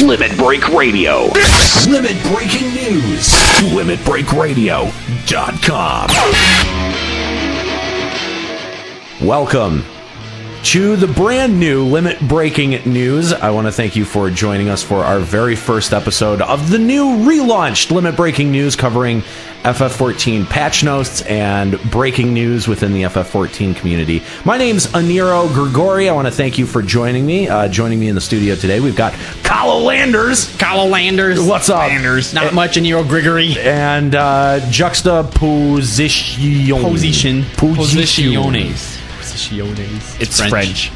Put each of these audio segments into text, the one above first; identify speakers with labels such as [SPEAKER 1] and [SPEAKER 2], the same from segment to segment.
[SPEAKER 1] Limit Break Radio. Limit Breaking News. LimitBreakRadio.com.
[SPEAKER 2] Welcome to the brand new Limit Breaking News. I want to thank you for joining us for our very first episode of the new relaunched Limit Breaking News, covering FF14 patch notes and breaking news within the FF14 community. My name's Aniero Grigori. I want to thank you for joining me. Joining me in the studio today, we've got Kallo Landis.
[SPEAKER 3] Kallo Landis.
[SPEAKER 2] What's up?
[SPEAKER 3] Landers. Not much, Aniero Grigori.
[SPEAKER 2] And Juxta
[SPEAKER 3] Positiones.
[SPEAKER 4] It's French.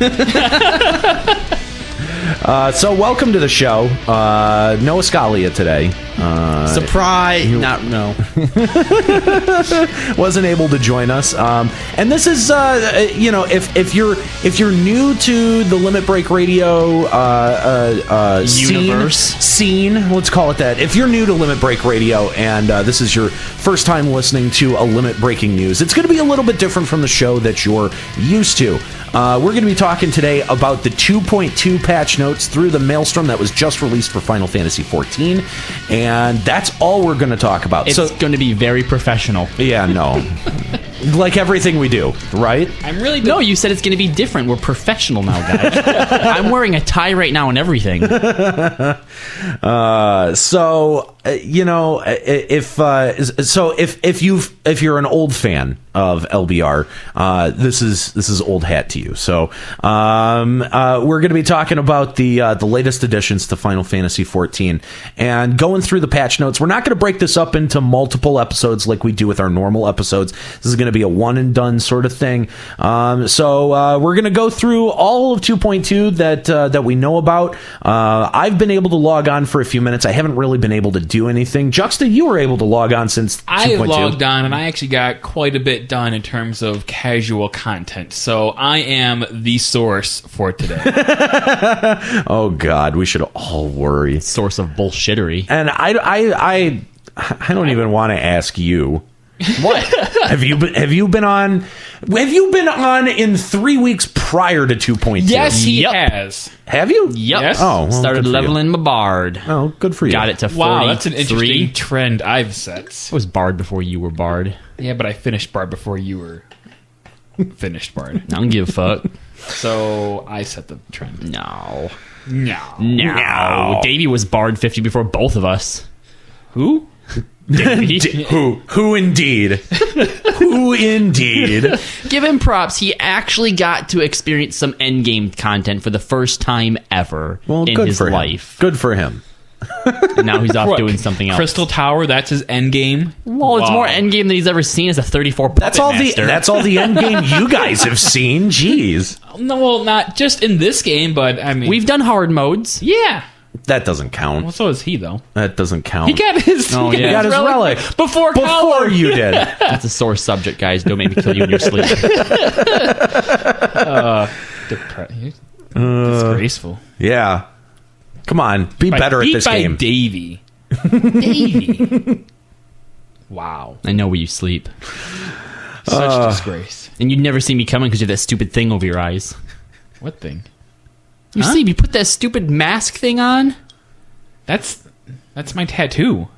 [SPEAKER 2] So welcome to the show. No Escalia today.
[SPEAKER 3] Surprise! No.
[SPEAKER 2] Wasn't able to join us. And this is, if you're new to the Limit Break Radio
[SPEAKER 3] universe
[SPEAKER 2] scene, let's call it that. If you're new to Limit Break Radio and this is your first time listening to a Limit Breaking News, it's going to be a little bit different from the show that you're used to. We're going to be talking today about the 2.2 patch notes through the Maelstrom that was just released for Final Fantasy XIV, and that's all we're going to talk about.
[SPEAKER 3] It's going to be very professional.
[SPEAKER 2] Yeah, no. Like everything we do, right?
[SPEAKER 3] No, you said it's going to be different. We're professional now, guys. I'm wearing a tie right now and everything. If you're an old fan of LBR, this is old hat to you. So we're going to be talking about the latest additions to Final Fantasy XIV and going through the patch notes. We're not going to break this up into multiple episodes like we do with our normal episodes. This is going to be a one and done sort of thing. So we're going to go through all of 2.2 that we know about. I've been able to log on for a few minutes. I haven't really been able to do anything. Juxta, you were able to log on since 2.2.
[SPEAKER 4] I logged on and I actually got quite a bit done in terms of casual content. So I am the source for today.
[SPEAKER 2] Oh God, we should all worry.
[SPEAKER 3] Source of bullshittery.
[SPEAKER 2] And I don't even want to ask you.
[SPEAKER 3] What?
[SPEAKER 2] Have you been on in 3 weeks prior to 2.2?
[SPEAKER 4] Yes, he has.
[SPEAKER 2] Have you?
[SPEAKER 3] Yep.
[SPEAKER 4] Yes.
[SPEAKER 2] Oh, well,
[SPEAKER 3] started leveling my bard.
[SPEAKER 2] Oh, good for you.
[SPEAKER 3] Got it to 43.
[SPEAKER 4] Wow, that's an interesting trend I've set.
[SPEAKER 3] I was bard before you were bard.
[SPEAKER 4] Yeah, but I finished bard before you were finished bard.
[SPEAKER 3] I don't give a fuck.
[SPEAKER 4] So I set the trend.
[SPEAKER 3] No.
[SPEAKER 2] No.
[SPEAKER 3] Davey was bard 50 before both of us.
[SPEAKER 4] Who?
[SPEAKER 3] Davey.
[SPEAKER 2] Who indeed? Who indeed?
[SPEAKER 3] Give him props. He actually got to experience some endgame content for the first time ever in his life.
[SPEAKER 2] Good for him.
[SPEAKER 3] And now he's off doing something else.
[SPEAKER 4] Crystal Tower, that's his endgame?
[SPEAKER 3] Well, it's more endgame than he's ever seen as a 34 puppet master.
[SPEAKER 2] That's all the endgame you guys have seen. Jeez.
[SPEAKER 4] No, well, not just in this game, but I mean...
[SPEAKER 3] We've done hard modes.
[SPEAKER 4] Yeah.
[SPEAKER 2] That doesn't count.
[SPEAKER 4] Well, so is he, though.
[SPEAKER 2] That doesn't count.
[SPEAKER 4] He got his,
[SPEAKER 3] Oh,
[SPEAKER 4] he
[SPEAKER 3] yeah.
[SPEAKER 4] got his relic before Kallo.
[SPEAKER 2] you did.
[SPEAKER 3] That's a sore subject, guys. Don't make me kill you in your sleep.
[SPEAKER 4] Disgraceful.
[SPEAKER 2] Yeah. Come on. Be better at this game.
[SPEAKER 4] Davey. Davey. Wow.
[SPEAKER 3] I know where you sleep.
[SPEAKER 4] Such disgrace.
[SPEAKER 3] And you'd never see me coming because you have that stupid thing over your eyes.
[SPEAKER 4] What thing?
[SPEAKER 3] You sleep. You put that stupid mask thing on?
[SPEAKER 4] That's my tattoo.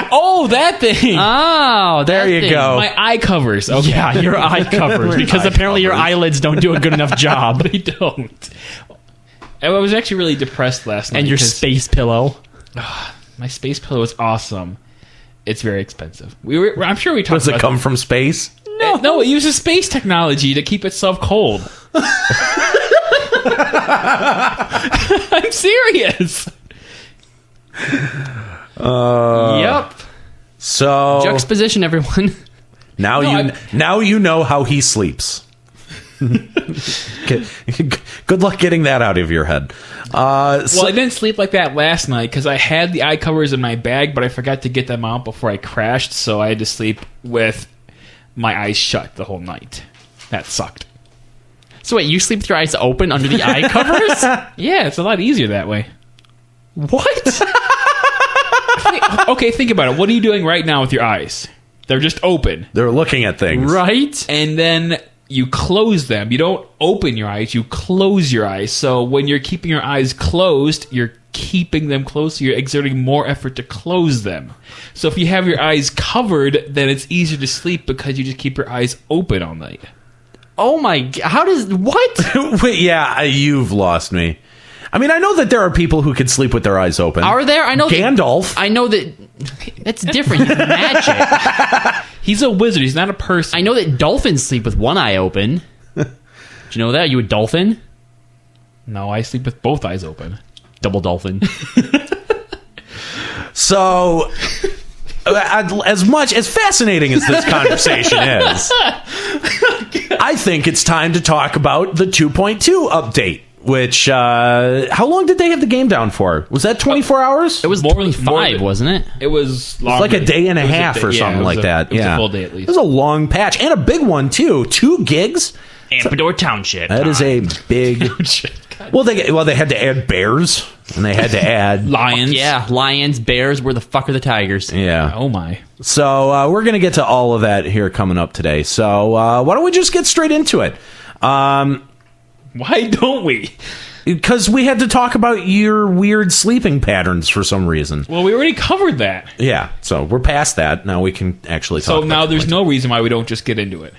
[SPEAKER 4] Oh, that thing.
[SPEAKER 3] Oh,
[SPEAKER 2] there you go.
[SPEAKER 4] My eye covers. Okay.
[SPEAKER 3] Yeah, your eye covers. Because apparently your eyelids don't do a good enough job.
[SPEAKER 4] They don't. I was actually really depressed last night.
[SPEAKER 3] And your space pillow.
[SPEAKER 4] My space pillow is awesome. It's very expensive. I'm sure we talked about
[SPEAKER 2] Does it come from space?
[SPEAKER 4] No, it uses space technology to keep itself cold. I'm serious.
[SPEAKER 3] Yep.
[SPEAKER 2] So
[SPEAKER 3] Juxtaposition, everyone.
[SPEAKER 2] now you know how he sleeps. Good luck getting that out of your head.
[SPEAKER 4] I didn't sleep like that last night because I had the eye covers in my bag, but I forgot to get them out before I crashed, so I had to sleep with my eyes shut the whole night. That sucked.
[SPEAKER 3] So wait, you sleep with your eyes open under the eye covers?
[SPEAKER 4] Yeah, it's a lot easier that way.
[SPEAKER 3] What?
[SPEAKER 4] Okay, think about it. What are you doing right now with your eyes? They're just open.
[SPEAKER 2] They're looking at things.
[SPEAKER 3] Right?
[SPEAKER 4] And then you close them. You don't open your eyes, you close your eyes. So when you're keeping your eyes closed, you're keeping them closed, so you're exerting more effort to close them. So if you have your eyes covered, then it's easier to sleep because you just keep your eyes open all night.
[SPEAKER 5] Oh my god, how does, what?
[SPEAKER 2] Wait, yeah, you've lost me. I mean, I know that there are people who can sleep with their eyes open.
[SPEAKER 5] Are there? I know
[SPEAKER 2] Gandalf.
[SPEAKER 5] I know that, that's different, he's magic.
[SPEAKER 4] He's a wizard, he's not a person.
[SPEAKER 5] I know that dolphins sleep with one eye open. Did you know that? Are you a dolphin?
[SPEAKER 4] No, I sleep with both eyes open.
[SPEAKER 5] Double dolphin.
[SPEAKER 2] So, as fascinating as this conversation is, I think it's time to talk about the 2.2 update. Which, how long did they have the game down for? Was that 24 hours?
[SPEAKER 5] It was
[SPEAKER 4] More
[SPEAKER 5] 25,
[SPEAKER 4] than-
[SPEAKER 5] wasn't it?
[SPEAKER 4] It was long.
[SPEAKER 2] It's like a day and a half or something like that.
[SPEAKER 4] It was
[SPEAKER 2] Yeah,
[SPEAKER 4] a full day at least.
[SPEAKER 2] It was a long patch and a big one too. 2 gigs.
[SPEAKER 5] Ampedore Township.
[SPEAKER 2] That is a big. Well, they had to add bears and they had to add
[SPEAKER 4] Lions.
[SPEAKER 5] Yeah, lions, bears, where the fuck are the tigers?
[SPEAKER 2] Yeah.
[SPEAKER 4] Oh my.
[SPEAKER 2] So we're gonna get to all of that here coming up today. So why don't we just get straight into it?
[SPEAKER 4] Why don't we?
[SPEAKER 2] Because we had to talk about your weird sleeping patterns for some reason.
[SPEAKER 4] Well, we already covered that.
[SPEAKER 2] Yeah, so we're past that. Now we can actually talk
[SPEAKER 4] So
[SPEAKER 2] about
[SPEAKER 4] now
[SPEAKER 2] it.
[SPEAKER 4] there's no reason why we don't just get into it.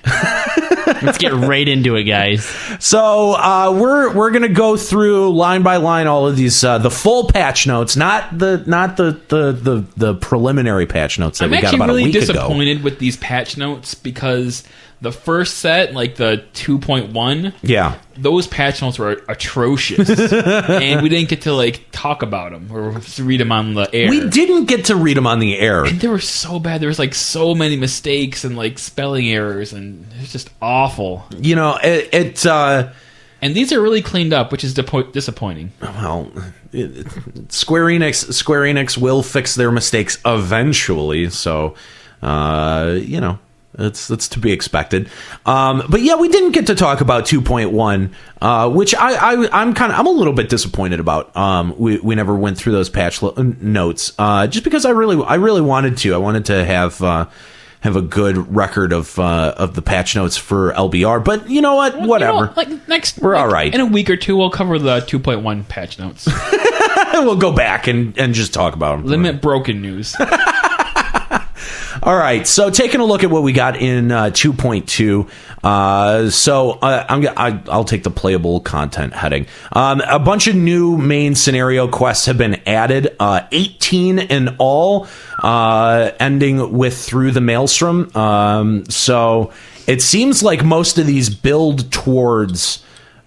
[SPEAKER 5] Let's get right into it, guys.
[SPEAKER 2] So we're gonna go through line by line all of these the full patch notes, not the preliminary patch notes that
[SPEAKER 4] I'm
[SPEAKER 2] we got
[SPEAKER 4] actually
[SPEAKER 2] about a
[SPEAKER 4] really
[SPEAKER 2] week ago.
[SPEAKER 4] disappointed with these patch notes because the first set, like the 2.1,
[SPEAKER 2] Yeah,
[SPEAKER 4] those patch notes were atrocious, and we didn't get to like talk about them or to read them on the air.
[SPEAKER 2] we didn't get to read them on the air.
[SPEAKER 4] And they were so bad. There was like so many mistakes and like spelling errors, and it was just awful.
[SPEAKER 2] You know,
[SPEAKER 4] And these are really cleaned up, which is disappointing.
[SPEAKER 2] well, Square Enix will fix their mistakes eventually. So, you know. It's to be expected. But yeah, we didn't get to talk about 2.1, which I'm a little bit disappointed about. We never went through those patch notes, just because I really wanted to. I wanted to have a good record of the patch notes for LBR. But you know what? Whatever.
[SPEAKER 4] You know,
[SPEAKER 2] We're all right.
[SPEAKER 4] In a week or two, we'll cover the 2.1 patch notes.
[SPEAKER 2] We'll go back and just talk about them.
[SPEAKER 4] Limit broken news.
[SPEAKER 2] All right, so taking a look at what we got in 2.2. I'll take the playable content heading. A bunch of new main scenario quests have been added, 18 in all, ending with Through the Maelstrom. So it seems like most of these build towards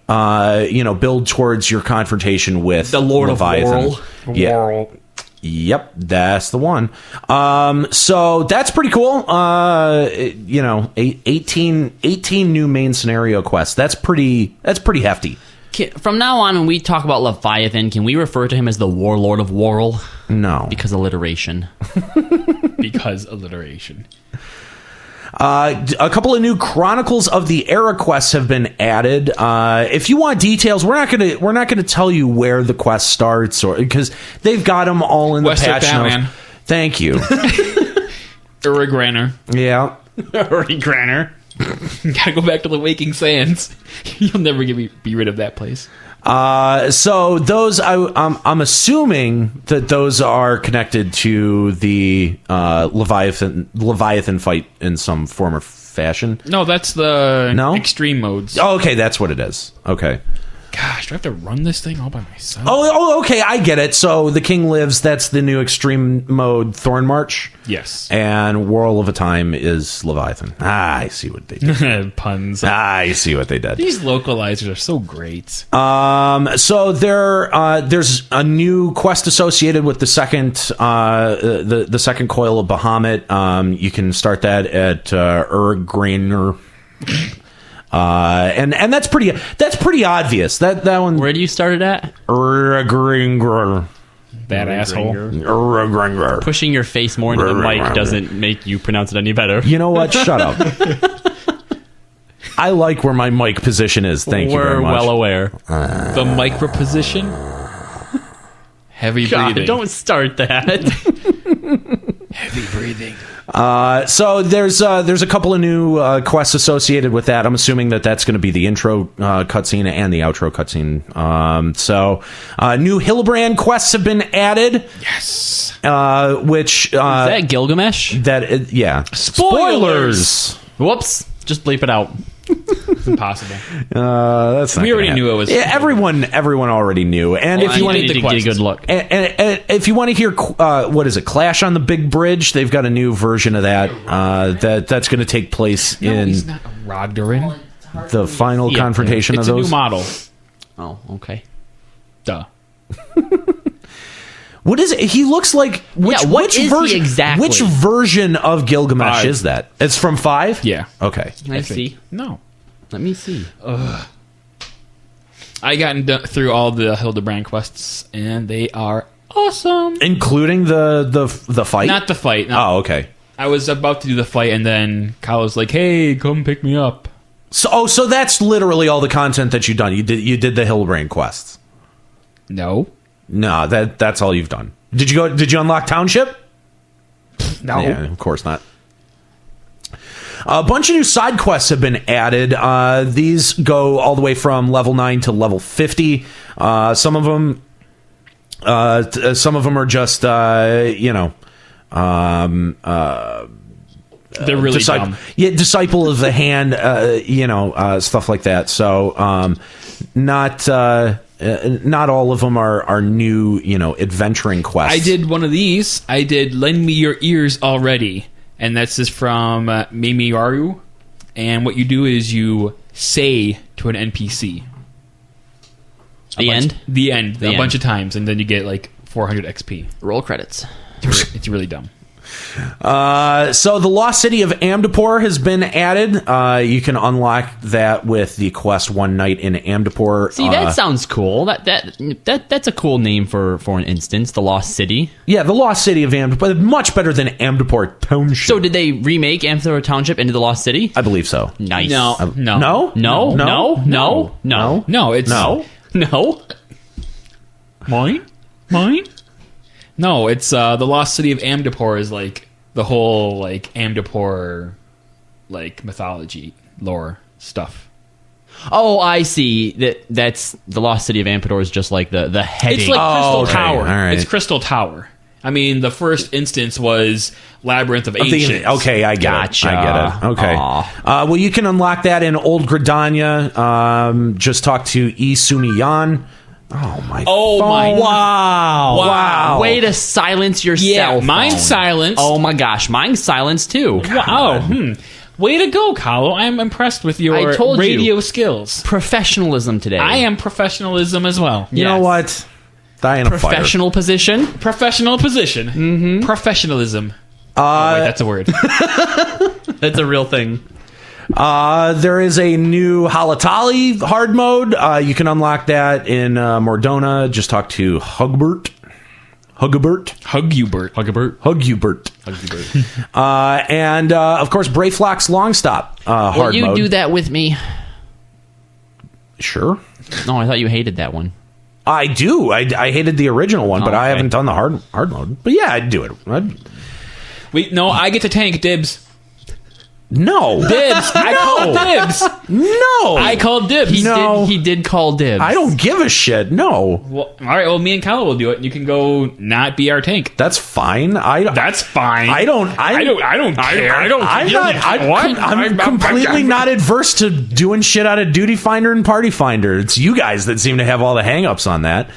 [SPEAKER 2] your confrontation with
[SPEAKER 5] The Lord of
[SPEAKER 2] Leviathan.
[SPEAKER 5] Whirl.
[SPEAKER 2] Yeah. Yep, that's the one. So that's pretty cool. 18 new main scenario quests. That's pretty hefty.
[SPEAKER 5] From now on, when we talk about Leviathan, can we refer to him as the Warlord of Whirl?
[SPEAKER 2] No.
[SPEAKER 5] Because alliteration.
[SPEAKER 4] Because alliteration.
[SPEAKER 2] A couple of new Chronicles of the Era quests have been added. If you want details, we're not gonna tell you where the quest starts, or because they've got them all in the
[SPEAKER 4] Western
[SPEAKER 2] patch
[SPEAKER 4] Batman.
[SPEAKER 2] notes. Thank you.
[SPEAKER 4] Uri Granner.
[SPEAKER 2] Yeah.
[SPEAKER 5] Uri Granner.
[SPEAKER 4] Gotta go back to the Waking Sands. You'll never be rid of that place.
[SPEAKER 2] So those, I'm assuming that those are connected to the Leviathan fight in some form or fashion.
[SPEAKER 4] No, that's the
[SPEAKER 2] No?
[SPEAKER 4] extreme modes.
[SPEAKER 2] Oh, okay, that's what it is. Okay.
[SPEAKER 4] Gosh, do I have to run this thing all by myself?
[SPEAKER 2] Oh, okay, I get it. So the King Lives, that's the new extreme mode Thorn March.
[SPEAKER 4] Yes.
[SPEAKER 2] And Whirl of a Time is Leviathan. I see what they did.
[SPEAKER 4] Puns.
[SPEAKER 2] I see what they did.
[SPEAKER 4] These localizers are so great.
[SPEAKER 2] So there's a new quest associated with the second the second Coil of Bahamut. You can start that at Urgrainer. And that's pretty obvious. That one.
[SPEAKER 5] Where do you start it at?
[SPEAKER 2] Urgrainer.
[SPEAKER 4] That asshole.
[SPEAKER 2] Urgrainer.
[SPEAKER 5] Pushing your face more into the mic doesn't make you pronounce it any better.
[SPEAKER 2] You know what? Shut up. I like where my mic position is. Thank you very
[SPEAKER 5] We're
[SPEAKER 2] much.
[SPEAKER 5] well aware.
[SPEAKER 4] The micro position. Heavy
[SPEAKER 5] God,
[SPEAKER 4] breathing.
[SPEAKER 5] don't start that.
[SPEAKER 4] Heavy breathing.
[SPEAKER 2] So there's a couple of new quests associated with that. I'm assuming that's going to be the intro cutscene and the outro cutscene. New Hilbrand quests have been added.
[SPEAKER 4] Yes.
[SPEAKER 2] Which
[SPEAKER 5] Is that Gilgamesh?
[SPEAKER 2] yeah.
[SPEAKER 4] Spoilers!
[SPEAKER 5] Whoops. Just bleep it out.
[SPEAKER 4] It's impossible.
[SPEAKER 2] That's not
[SPEAKER 4] We already
[SPEAKER 2] gonna
[SPEAKER 4] knew
[SPEAKER 2] happen.
[SPEAKER 4] it was.
[SPEAKER 2] Yeah, everyone already knew. And if you want
[SPEAKER 5] to get a good look.
[SPEAKER 2] and if you want to hear what is it, Clash on the Big Bridge, they've got a new version of that that's going to take place in
[SPEAKER 4] He's not a Rogdorin.
[SPEAKER 2] the final confrontation
[SPEAKER 4] It's
[SPEAKER 2] of
[SPEAKER 4] a
[SPEAKER 2] those.
[SPEAKER 4] new model.
[SPEAKER 5] Oh, okay.
[SPEAKER 4] Duh.
[SPEAKER 2] What is it? He looks like
[SPEAKER 5] what
[SPEAKER 2] which
[SPEAKER 5] is he
[SPEAKER 2] version
[SPEAKER 5] exactly?
[SPEAKER 2] Which version of Gilgamesh
[SPEAKER 4] 5.
[SPEAKER 2] is that? It's from 5?
[SPEAKER 4] Yeah.
[SPEAKER 2] Okay.
[SPEAKER 5] Can I see?
[SPEAKER 4] No.
[SPEAKER 5] Let me see.
[SPEAKER 4] I gotten through all the Hildebrand quests, and they are awesome.
[SPEAKER 2] Including the fight?
[SPEAKER 4] Not the fight.
[SPEAKER 2] Oh, okay.
[SPEAKER 4] I was about to do the fight, and then Kallo's like, "Hey, come pick me up."
[SPEAKER 2] So that's literally all the content that you've done. You did the Hildebrand quests.
[SPEAKER 4] No.
[SPEAKER 2] No, that's all you've done. Did you unlock Township?
[SPEAKER 4] No.
[SPEAKER 2] Yeah, of course not. A bunch of new side quests have been added. These go all the way from level 9 to level 50. Some of them are just
[SPEAKER 4] They're really dumb.
[SPEAKER 2] Yeah, Disciple of the Hand, stuff like that. So not all of them are new, adventuring quests.
[SPEAKER 4] I did one of these. I did Lend Me Your Ears Already. And that's just from Mimiaru. And what you do is you say to an NPC.
[SPEAKER 5] The end?
[SPEAKER 4] The end.
[SPEAKER 5] The
[SPEAKER 4] a
[SPEAKER 5] end.
[SPEAKER 4] bunch of times. And then you get like 400 XP.
[SPEAKER 5] Roll credits.
[SPEAKER 4] It's really dumb.
[SPEAKER 2] So the Lost City of Amdapor has been added. You can unlock that with the quest One Night in Amdapor.
[SPEAKER 5] See, that sounds cool. That's a cool name for an instance. The Lost City.
[SPEAKER 2] Yeah, the Lost City of Amdapor. Much better than Amdapor Township.
[SPEAKER 5] So did they remake Amphithor Township into the Lost City?
[SPEAKER 2] I believe so.
[SPEAKER 5] Nice.
[SPEAKER 4] No.
[SPEAKER 2] No?
[SPEAKER 4] No, it's...
[SPEAKER 2] No.
[SPEAKER 5] No.
[SPEAKER 4] Mine? No, it's the Lost City of Amdapor is like the whole like Amdapor like mythology lore stuff.
[SPEAKER 5] Oh, I see. That's the Lost City of Amphithor is just like the heading.
[SPEAKER 4] It's like Crystal
[SPEAKER 2] okay.
[SPEAKER 4] Tower.
[SPEAKER 2] All right.
[SPEAKER 4] It's Crystal Tower. I mean, the first instance was Labyrinth of Ancients.
[SPEAKER 2] Okay, I get
[SPEAKER 5] Gotcha.
[SPEAKER 2] it. I get it. Okay. Well, you can unlock that in Old Gridania. Just talk to E. Sumiyan. Oh my!
[SPEAKER 4] Oh
[SPEAKER 2] phone.
[SPEAKER 4] my!
[SPEAKER 2] Wow!
[SPEAKER 5] Way to silence your
[SPEAKER 4] Yeah,
[SPEAKER 5] cell phone.
[SPEAKER 4] mine's silenced.
[SPEAKER 5] Oh my gosh, mine's silenced too.
[SPEAKER 4] Wow! Way to go, Kallo! I'm impressed with your
[SPEAKER 5] I told
[SPEAKER 4] radio
[SPEAKER 5] you.
[SPEAKER 4] skills.
[SPEAKER 5] Professionalism today.
[SPEAKER 4] I am professionalism as well.
[SPEAKER 2] You know what? Die in a
[SPEAKER 5] Professional position.
[SPEAKER 4] Professional position. Mm-hmm. Professionalism. Oh, wait, that's a word.
[SPEAKER 5] That's a real thing.
[SPEAKER 2] There is a new Halatali hard mode. You can unlock that in Mordona. Just talk to Hugbert. And of course, Brayflock's Long Stop hard
[SPEAKER 5] Will you
[SPEAKER 2] mode.
[SPEAKER 5] do that with me?
[SPEAKER 2] Sure.
[SPEAKER 5] No, I thought you hated that one.
[SPEAKER 2] I do. I hated the original one, but I
[SPEAKER 5] okay.
[SPEAKER 2] haven't done the hard mode. But yeah, I'd do it.
[SPEAKER 4] Wait, no, I get to tank dibs.
[SPEAKER 2] No.
[SPEAKER 4] Dibs. I called dibs.
[SPEAKER 2] No.
[SPEAKER 4] I called dibs.
[SPEAKER 5] He did call dibs.
[SPEAKER 2] I don't give a shit. No.
[SPEAKER 4] Well, all right. Well, me and Kallo will do it, and you can go not be our tank.
[SPEAKER 2] That's fine.
[SPEAKER 4] That's fine.
[SPEAKER 2] I don't care. I'm completely not adverse to doing shit out of Duty Finder and Party Finder. It's you guys that seem to have all the hang-ups on that.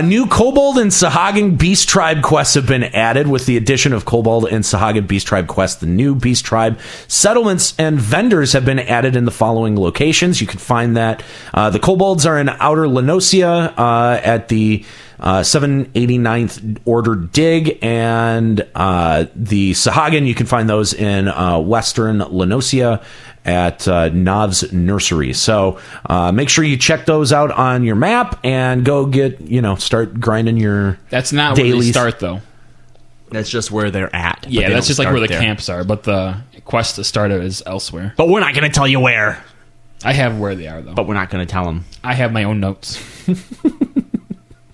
[SPEAKER 2] New Kobold and Sahagin Beast Tribe quests have been added with the addition of Kobold and Sahagin Beast Tribe quests. The new Beast Tribe settlements and vendors have been added in the following locations. You can find that. The Kobolds are in Outer Lenosia at the 789th Order Dig, and the Sahagin, you can find those in Western Lenosia at Nov's Nursery. So make sure you check those out on your map and go start grinding your
[SPEAKER 4] That's not
[SPEAKER 2] dailies.
[SPEAKER 4] where they start, though.
[SPEAKER 5] That's just where they're at.
[SPEAKER 4] Yeah, that's just like where the camps are, but the quest to start is elsewhere.
[SPEAKER 5] But we're not going to tell you where.
[SPEAKER 4] I have where they are, though.
[SPEAKER 5] But we're not going to tell them.
[SPEAKER 4] I have my own notes.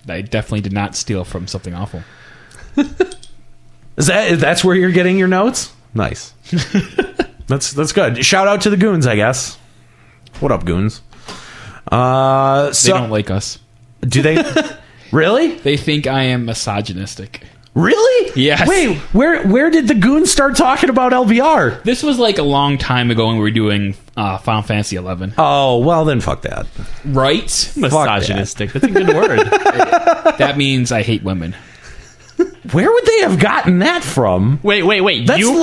[SPEAKER 4] I definitely did not steal from something awful.
[SPEAKER 2] That's where you're getting your notes? Nice. That's good. Shout out to the goons, I guess. What up, goons?
[SPEAKER 4] They don't like us.
[SPEAKER 2] Do they? Really?
[SPEAKER 4] They think I am misogynistic.
[SPEAKER 2] Really?
[SPEAKER 4] Yes.
[SPEAKER 2] Wait, where did the goons start talking about LBR?
[SPEAKER 4] This was like a long time ago when we were doing Final Fantasy XI.
[SPEAKER 2] Oh, well then fuck that.
[SPEAKER 4] Right?
[SPEAKER 5] Misogynistic. That's a good word.
[SPEAKER 4] That means I hate women.
[SPEAKER 2] Where would they have gotten that from?
[SPEAKER 5] Wait.
[SPEAKER 2] That's
[SPEAKER 5] You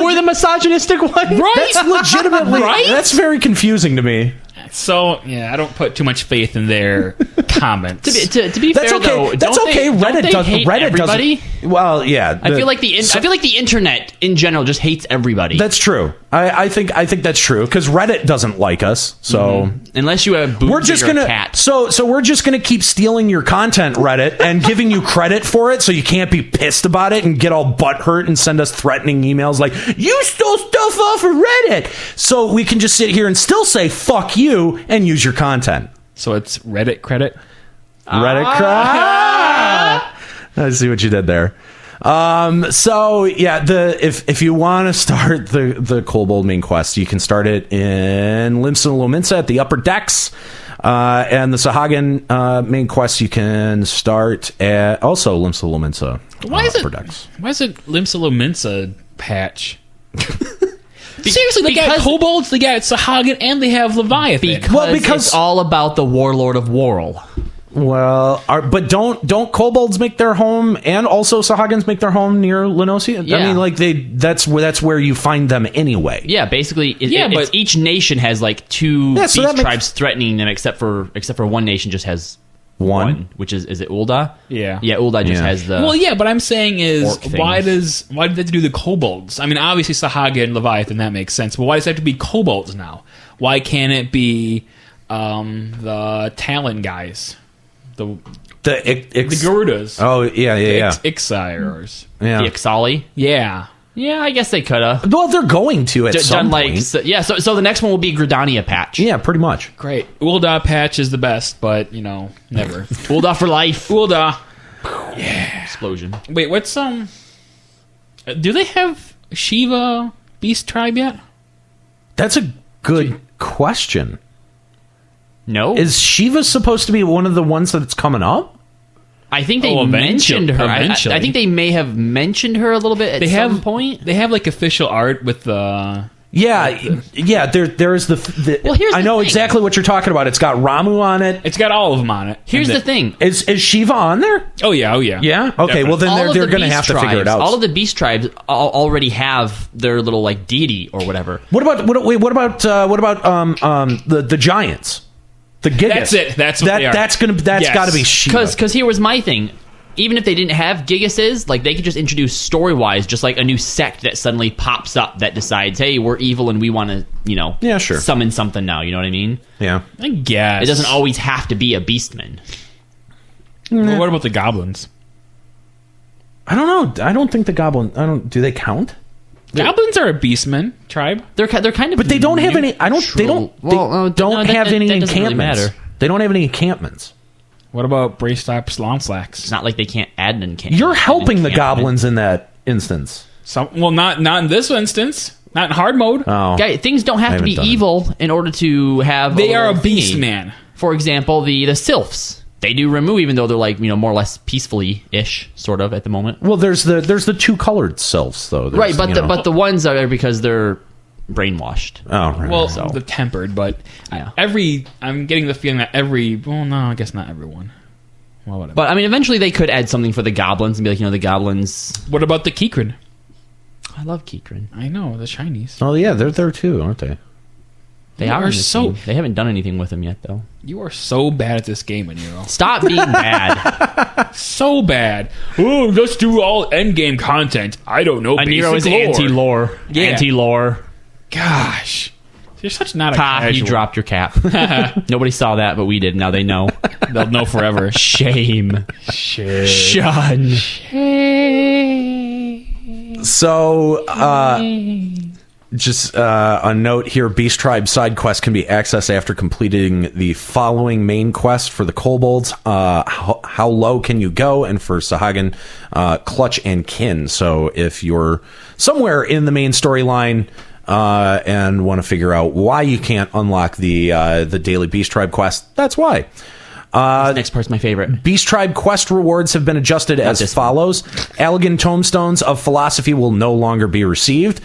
[SPEAKER 5] were the misogynistic one?
[SPEAKER 4] Right?
[SPEAKER 2] That's legitimately
[SPEAKER 4] Right?
[SPEAKER 2] That's very confusing to me.
[SPEAKER 4] So, yeah, I don't put too much faith in their comments.
[SPEAKER 5] To be
[SPEAKER 2] That's
[SPEAKER 5] fair,
[SPEAKER 2] okay.
[SPEAKER 5] though,
[SPEAKER 2] That's
[SPEAKER 5] don't
[SPEAKER 2] okay.
[SPEAKER 5] They,
[SPEAKER 2] Reddit
[SPEAKER 5] don't they
[SPEAKER 2] doesn't.
[SPEAKER 5] hate
[SPEAKER 2] Reddit
[SPEAKER 5] everybody?
[SPEAKER 2] doesn't. Well, yeah.
[SPEAKER 5] I feel like the internet in general just hates everybody.
[SPEAKER 2] That's true. I think that's true because Reddit doesn't like us. So
[SPEAKER 5] Unless you have boobs
[SPEAKER 2] we're just
[SPEAKER 5] or
[SPEAKER 2] gonna
[SPEAKER 5] a cat.
[SPEAKER 2] so we're just gonna keep stealing your content, Reddit, and giving you credit for it, so you can't be pissed about it and get all butthurt and send us threatening emails like you stole stuff off of Reddit. So we can just sit here and still say fuck you and use your content.
[SPEAKER 4] So it's Reddit credit?
[SPEAKER 2] Reddit cry. I see what you did there. So yeah, if you want to start the Kobold main quest, you can start it in Limsa Lominsa at the upper decks. And the Sahagin main quest you can start at also Limsa Lominsa.
[SPEAKER 4] Why is
[SPEAKER 2] upper decks.
[SPEAKER 4] Why is it Limsa Lominsa patch? Seriously, they got kobolds, they got Sahagin, and they have Leviathan.
[SPEAKER 5] Because it's all about the Warlord of Worl.
[SPEAKER 2] Well, but don't kobolds make their home, and also Sahagins make their home near Lenosia?
[SPEAKER 5] Yeah.
[SPEAKER 2] I mean, like that's where you find them anyway.
[SPEAKER 5] Yeah, basically,
[SPEAKER 4] but
[SPEAKER 5] each nation has like two
[SPEAKER 2] Yeah, so
[SPEAKER 5] beast
[SPEAKER 2] that
[SPEAKER 5] tribes threatening them, except for one nation just has one, which is it Ul'dah?
[SPEAKER 4] Yeah.
[SPEAKER 5] Ul'dah just has the.
[SPEAKER 4] Well, yeah, but I'm saying is
[SPEAKER 5] orc thing.
[SPEAKER 4] why did they have to do the kobolds? I mean, obviously Sahagin, Leviathan, that makes sense. But why does it have to be kobolds now? Why can't it be the Talon guys? The Garudas.
[SPEAKER 2] Oh yeah.
[SPEAKER 4] Ixires.
[SPEAKER 2] Yeah.
[SPEAKER 5] The Ixali.
[SPEAKER 4] Yeah.
[SPEAKER 5] Yeah, I guess they could have.
[SPEAKER 2] Well, they're going to at some point.
[SPEAKER 5] So the next one will be Gridania patch.
[SPEAKER 2] Yeah, pretty much.
[SPEAKER 4] Great. Ul'dah patch is the best, but never.
[SPEAKER 5] Ul'dah for life.
[SPEAKER 4] Ul'dah.
[SPEAKER 5] Explosion.
[SPEAKER 4] Wait, what's do they have Shiva Beast Tribe yet?
[SPEAKER 2] That's a good question.
[SPEAKER 5] No.
[SPEAKER 2] Is Shiva supposed to be one of the ones that's coming up?
[SPEAKER 5] I think they
[SPEAKER 4] eventually-
[SPEAKER 5] mentioned her.
[SPEAKER 4] eventually.
[SPEAKER 5] I think they may have mentioned her a little bit at some point.
[SPEAKER 4] They have like official art with the.
[SPEAKER 2] Yeah. There is the.
[SPEAKER 5] Well, here's
[SPEAKER 2] I
[SPEAKER 5] the
[SPEAKER 2] know
[SPEAKER 5] thing.
[SPEAKER 2] exactly what you're talking about. It's got Ramu on it.
[SPEAKER 4] It's got all of them on it.
[SPEAKER 5] Here's
[SPEAKER 4] And
[SPEAKER 5] the thing.
[SPEAKER 2] Is Shiva on there?
[SPEAKER 4] Oh yeah.
[SPEAKER 2] Yeah. Okay. Well, then
[SPEAKER 5] All of
[SPEAKER 2] they're
[SPEAKER 5] the
[SPEAKER 2] going to
[SPEAKER 5] beast
[SPEAKER 2] have to figure it
[SPEAKER 5] tribes-
[SPEAKER 2] out.
[SPEAKER 5] All of the beast tribes already have their little like deity or whatever.
[SPEAKER 2] What about the giants? The Gigas.
[SPEAKER 4] That's it. That's what they are.
[SPEAKER 2] That's
[SPEAKER 4] Yes.
[SPEAKER 2] got to be Shiva.
[SPEAKER 5] Because here was my thing. Even if they didn't have Gigases, like they could just introduce story-wise just like a new sect that suddenly pops up that decides, hey, we're evil and we want to,
[SPEAKER 2] Yeah, sure.
[SPEAKER 5] summon something now. You know what I mean?
[SPEAKER 2] Yeah.
[SPEAKER 4] I guess
[SPEAKER 5] It doesn't always have to be a beastman.
[SPEAKER 4] Well, what about the goblins?
[SPEAKER 2] I don't know. I don't think the goblin. Do they count?
[SPEAKER 4] Goblins are a beastman tribe.
[SPEAKER 5] They're kind of,
[SPEAKER 2] But they don't have any. They don't have any
[SPEAKER 5] that doesn't really
[SPEAKER 2] encampments.
[SPEAKER 5] matter.
[SPEAKER 2] They don't have any encampments.
[SPEAKER 4] What about Braystops, Longflax?
[SPEAKER 5] It's not like they can't add an encampment.
[SPEAKER 2] You're helping the
[SPEAKER 5] encampment.
[SPEAKER 2] goblins in that instance.
[SPEAKER 4] Not in this instance. Not in hard mode.
[SPEAKER 2] Oh,
[SPEAKER 5] Guy, things don't have to be
[SPEAKER 2] haven't done it.
[SPEAKER 5] evil in order to have.
[SPEAKER 4] They are a
[SPEAKER 5] little
[SPEAKER 4] beast
[SPEAKER 5] thingy.
[SPEAKER 4] man.
[SPEAKER 5] For example, the sylphs. They do remove, even though they're like more or less peacefully ish, sort of at the moment.
[SPEAKER 2] well, there's the two colored sylphs though.
[SPEAKER 5] Right, but the ones are because they're brainwashed.
[SPEAKER 2] oh, right.
[SPEAKER 4] Well,
[SPEAKER 5] So-
[SPEAKER 4] the tempered, but
[SPEAKER 5] Yeah.
[SPEAKER 4] I'm getting the feeling that well, no, I guess not everyone. Well, whatever.
[SPEAKER 5] But I mean, eventually they could add something for the goblins and be like, the goblins.
[SPEAKER 4] What about the Kikrin?
[SPEAKER 5] I love Kikrin.
[SPEAKER 4] I know, the shinies.
[SPEAKER 2] oh yeah, they're there too, aren't they?
[SPEAKER 5] They
[SPEAKER 4] You
[SPEAKER 5] are
[SPEAKER 4] are
[SPEAKER 5] in this
[SPEAKER 4] so-
[SPEAKER 5] game. They haven't done anything with them yet, though.
[SPEAKER 4] You are so bad at this game, Aniero.
[SPEAKER 5] Stop being bad.
[SPEAKER 4] So bad. Oh, let's do all endgame content. I don't know basic lore.
[SPEAKER 5] lore.
[SPEAKER 4] Yeah.
[SPEAKER 5] Anti-lore.
[SPEAKER 4] Gosh. You're such not a
[SPEAKER 5] Ha, you
[SPEAKER 4] casual.
[SPEAKER 5] dropped your cap. Nobody saw that, but we did. Now they know.
[SPEAKER 4] They'll know forever.
[SPEAKER 5] Shame.
[SPEAKER 4] Shit.
[SPEAKER 5] Shun.
[SPEAKER 2] So Just a note here, Beast Tribe side quest can be accessed after completing the following main quest. For the kobolds, how low can you go? And for Sahagin, clutch and kin. So if you're somewhere in the main storyline and want to figure out why you can't unlock the daily Beast Tribe quest, that's why.
[SPEAKER 5] This next part's my favorite.
[SPEAKER 2] Beast Tribe quest rewards have been adjusted as follows. Allegan Tomestones of Philosophy will no longer be received.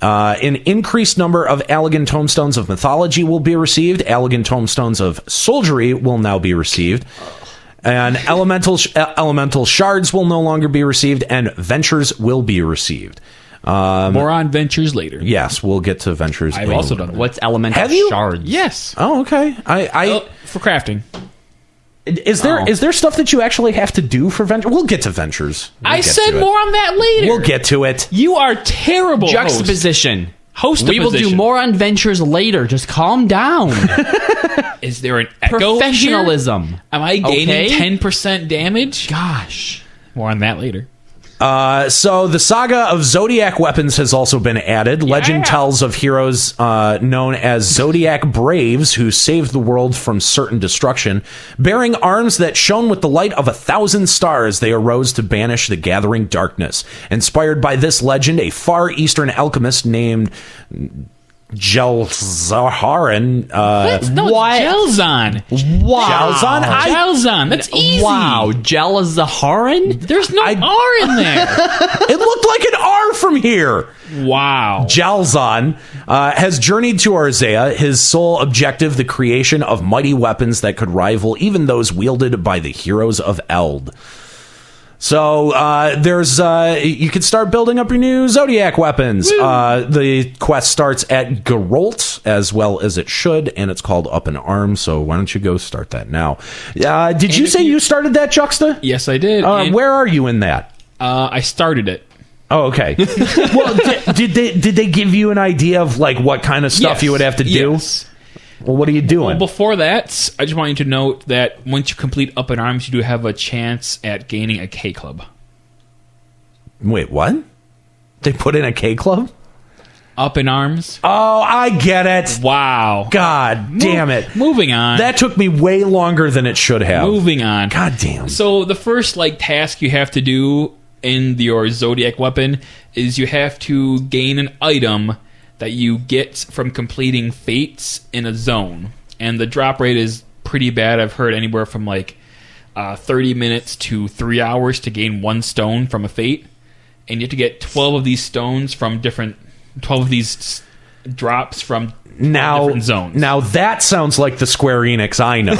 [SPEAKER 2] An increased number of Allegan Tomestones of Mythology will be received. Allegan Tomestones of Soldiery will now be received. And elemental shards will no longer be received, and ventures will be received.
[SPEAKER 4] More on ventures later.
[SPEAKER 2] Yes, we'll get to ventures.
[SPEAKER 4] I've also done that.
[SPEAKER 5] What's elemental
[SPEAKER 2] Have you?
[SPEAKER 5] shards?
[SPEAKER 4] Yes.
[SPEAKER 2] Oh, okay.
[SPEAKER 4] For crafting.
[SPEAKER 2] Is there stuff that you actually have to do for ventures? We'll get to ventures.
[SPEAKER 4] I said more on that later.
[SPEAKER 2] We'll get to it.
[SPEAKER 4] You are terrible.
[SPEAKER 5] Juxtaposition.
[SPEAKER 4] Host.
[SPEAKER 5] We will do more on ventures later. Just calm down.
[SPEAKER 4] Is there an echo
[SPEAKER 5] Professionalism.
[SPEAKER 4] here? Am I gaining 10% damage?
[SPEAKER 5] Gosh.
[SPEAKER 4] More on that later.
[SPEAKER 2] So the saga of Zodiac weapons has also been added. Legend tells of heroes known as Zodiac Braves who saved the world from certain destruction. Bearing arms that shone with the light of 1,000 stars, they arose to banish the gathering darkness. Inspired by this legend, a far eastern alchemist named Jelzaharan.
[SPEAKER 4] Gelzon.
[SPEAKER 5] Wow.
[SPEAKER 4] Gelzon. That's easy.
[SPEAKER 5] Wow. Jelzaharan?
[SPEAKER 4] There's no R in there.
[SPEAKER 2] It looked like an R from here.
[SPEAKER 4] Wow.
[SPEAKER 2] Jalzon has journeyed to Arzea, his sole objective, the creation of mighty weapons that could rival even those wielded by the heroes of Eld. So there's you can start building up your new Zodiac weapons. The quest starts at Geralt, as well as it should, and it's called Up in Arms. So why don't you go start that now? Did you say you started that, Juxta?
[SPEAKER 4] Yes, I did.
[SPEAKER 2] Where are you in that?
[SPEAKER 4] I started it.
[SPEAKER 2] Oh, okay. Well, did they give you an idea of like what kind of stuff you would have to do?
[SPEAKER 4] Yes.
[SPEAKER 2] Well, what are you doing?
[SPEAKER 4] Well, before that, I just want you to note that once you complete Up in Arms, you do have a chance at gaining a K Club.
[SPEAKER 2] Wait, what? They put in a K Club?
[SPEAKER 4] Up in Arms?
[SPEAKER 2] Oh, I get it.
[SPEAKER 4] Wow.
[SPEAKER 2] God damn it.
[SPEAKER 4] Moving on.
[SPEAKER 2] That took me way longer than it should have.
[SPEAKER 4] Moving on.
[SPEAKER 2] God damn.
[SPEAKER 4] So the first task you have to do in your Zodiac weapon is you have to gain an item that you get from completing fates in a zone. And the drop rate is pretty bad. I've heard anywhere from 30 minutes to 3 hours to gain one stone from a fate. And you have to get 12 of these stones from 12 of these drops from different zones.
[SPEAKER 2] Now that sounds like the Square Enix I know.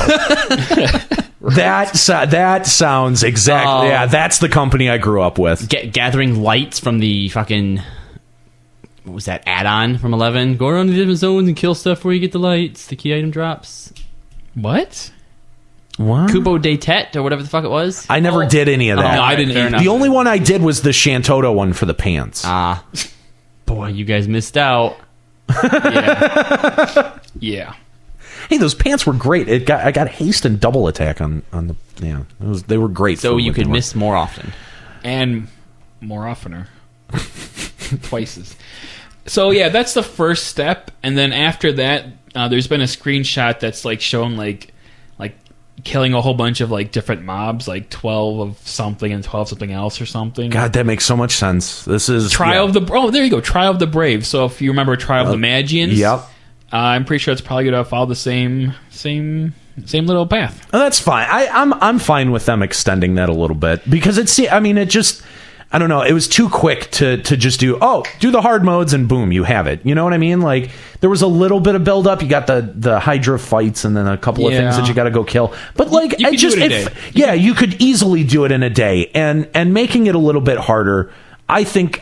[SPEAKER 2] That sounds exactly... yeah, that's the company I grew up with.
[SPEAKER 5] Gathering lights from the fucking... What was that add-on from 11? Go around the different zones and kill stuff where you get the lights. The key item drops.
[SPEAKER 4] What?
[SPEAKER 5] Kubo de Tet or whatever the fuck it was.
[SPEAKER 2] I never did any of that.
[SPEAKER 4] No, I didn't.
[SPEAKER 2] The only one I did was the Shantoto one for the pants.
[SPEAKER 5] Boy, you guys missed out.
[SPEAKER 4] Yeah. Yeah.
[SPEAKER 2] Hey, those pants were great. I got haste and double attack on the they were great.
[SPEAKER 5] So you could miss more often.
[SPEAKER 4] And more oftener. Twice. So yeah, that's the first step, and then after that, there's been a screenshot that's showing killing a whole bunch of different mobs, 12 of something and 12 something else or something.
[SPEAKER 2] God, that makes so much sense. This is
[SPEAKER 4] Trial of the there you go, Trial of the Brave. So if you remember Trial of the Magians,
[SPEAKER 2] yep.
[SPEAKER 4] I'm pretty sure it's probably gonna follow the same little path.
[SPEAKER 2] Oh, that's fine. I'm fine with them extending that a little bit because it just. I don't know. It was too quick to just do the hard modes and boom, you have it. You know what I mean? There was a little bit of build up. You got the Hydra fights and then a couple of things that you got to go kill. But you could easily do it in a day. And making it a little bit harder, I think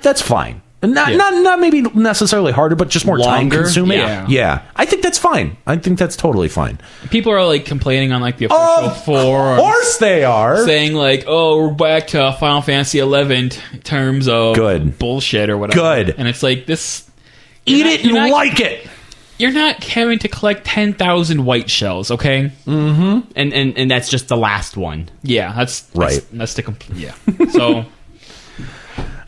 [SPEAKER 2] that's fine. Not maybe necessarily harder, but just more time consuming. Yeah. I think that's fine. I think that's totally fine.
[SPEAKER 4] People are complaining on the official forum.
[SPEAKER 2] Of course they are.
[SPEAKER 4] Saying we're back to Final Fantasy XI in terms of bullshit or whatever.
[SPEAKER 2] Good.
[SPEAKER 4] And it's this.
[SPEAKER 2] Eat it and like it.
[SPEAKER 4] You're not having to collect 10,000 white shells, okay?
[SPEAKER 5] Mm-hmm. And that's just the last one.
[SPEAKER 4] Yeah, that's
[SPEAKER 2] right.
[SPEAKER 4] That's the complete. Yeah. So.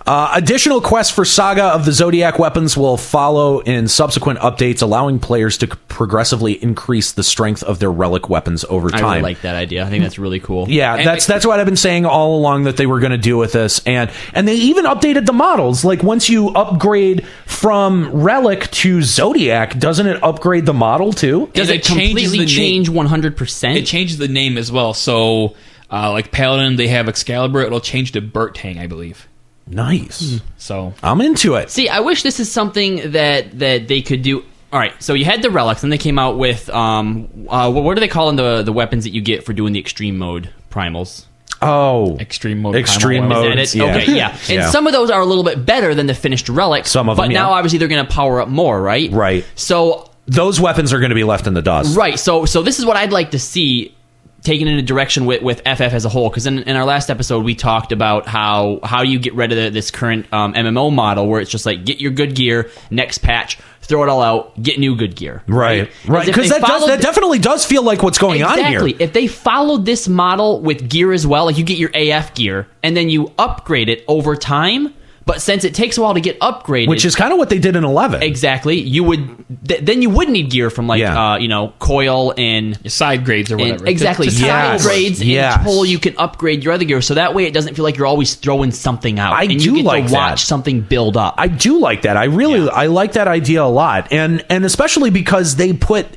[SPEAKER 2] Additional quests for Saga of the Zodiac weapons will follow in subsequent updates, allowing players to progressively increase the strength of their relic weapons over time.
[SPEAKER 5] I really like that idea. I think that's really cool.
[SPEAKER 2] Yeah,
[SPEAKER 4] And
[SPEAKER 2] that's what I've been saying all along that they were going to do with this, and they even updated the models. Like once you upgrade from relic to Zodiac, doesn't it upgrade the model too?
[SPEAKER 5] Does it completely change 100%?
[SPEAKER 4] It changes the name as well. So, like Paladin, they have Excalibur. It'll change to Bertang, I believe.
[SPEAKER 2] Nice.
[SPEAKER 4] So
[SPEAKER 2] I'm into it.
[SPEAKER 5] See, I wish this is something that they could do. All right, so you had the relics, and they came out with what do they call them, the weapons that you get for doing the extreme mode primals?
[SPEAKER 2] Oh,
[SPEAKER 4] extreme mode.
[SPEAKER 2] Extreme
[SPEAKER 4] primal
[SPEAKER 2] mode.
[SPEAKER 5] Is that it?
[SPEAKER 2] Yeah.
[SPEAKER 5] Okay, yeah. And
[SPEAKER 2] Yeah.
[SPEAKER 5] some of those are a little bit better than the finished relics.
[SPEAKER 2] Some of them,
[SPEAKER 5] but now
[SPEAKER 2] yeah.
[SPEAKER 5] obviously they're going to power up more, right?
[SPEAKER 2] Right.
[SPEAKER 5] So
[SPEAKER 2] Those weapons are going to be left in the dust.
[SPEAKER 5] right, so this is what I'd like to see taken in a direction with FF as a whole, because in our last episode we talked about how you get rid of this current MMO model where it's just like get your good gear, next patch, throw it all out, get new good gear.
[SPEAKER 2] Right.
[SPEAKER 5] As if
[SPEAKER 2] Because
[SPEAKER 5] they
[SPEAKER 2] that definitely does feel like what's going on here.
[SPEAKER 5] Exactly. If they followed this model with gear as well, like you get your AF gear and then you upgrade it over time, but since it takes a while to get upgraded,
[SPEAKER 2] Which is kind of what they did in 11.
[SPEAKER 5] exactly, you would then you would need gear from like
[SPEAKER 2] Yeah.
[SPEAKER 5] Coil and
[SPEAKER 4] your side grades or whatever.
[SPEAKER 5] exactly
[SPEAKER 2] to
[SPEAKER 5] side
[SPEAKER 2] Yes.
[SPEAKER 5] grades
[SPEAKER 2] Yes.
[SPEAKER 5] until you can upgrade your other gear. So that way, it doesn't feel like you're always throwing something out,
[SPEAKER 2] I
[SPEAKER 5] and
[SPEAKER 2] do
[SPEAKER 5] you get
[SPEAKER 2] like
[SPEAKER 5] to watch
[SPEAKER 2] that.
[SPEAKER 5] something build up.
[SPEAKER 2] I do like that. I like that idea a lot, and especially because they put.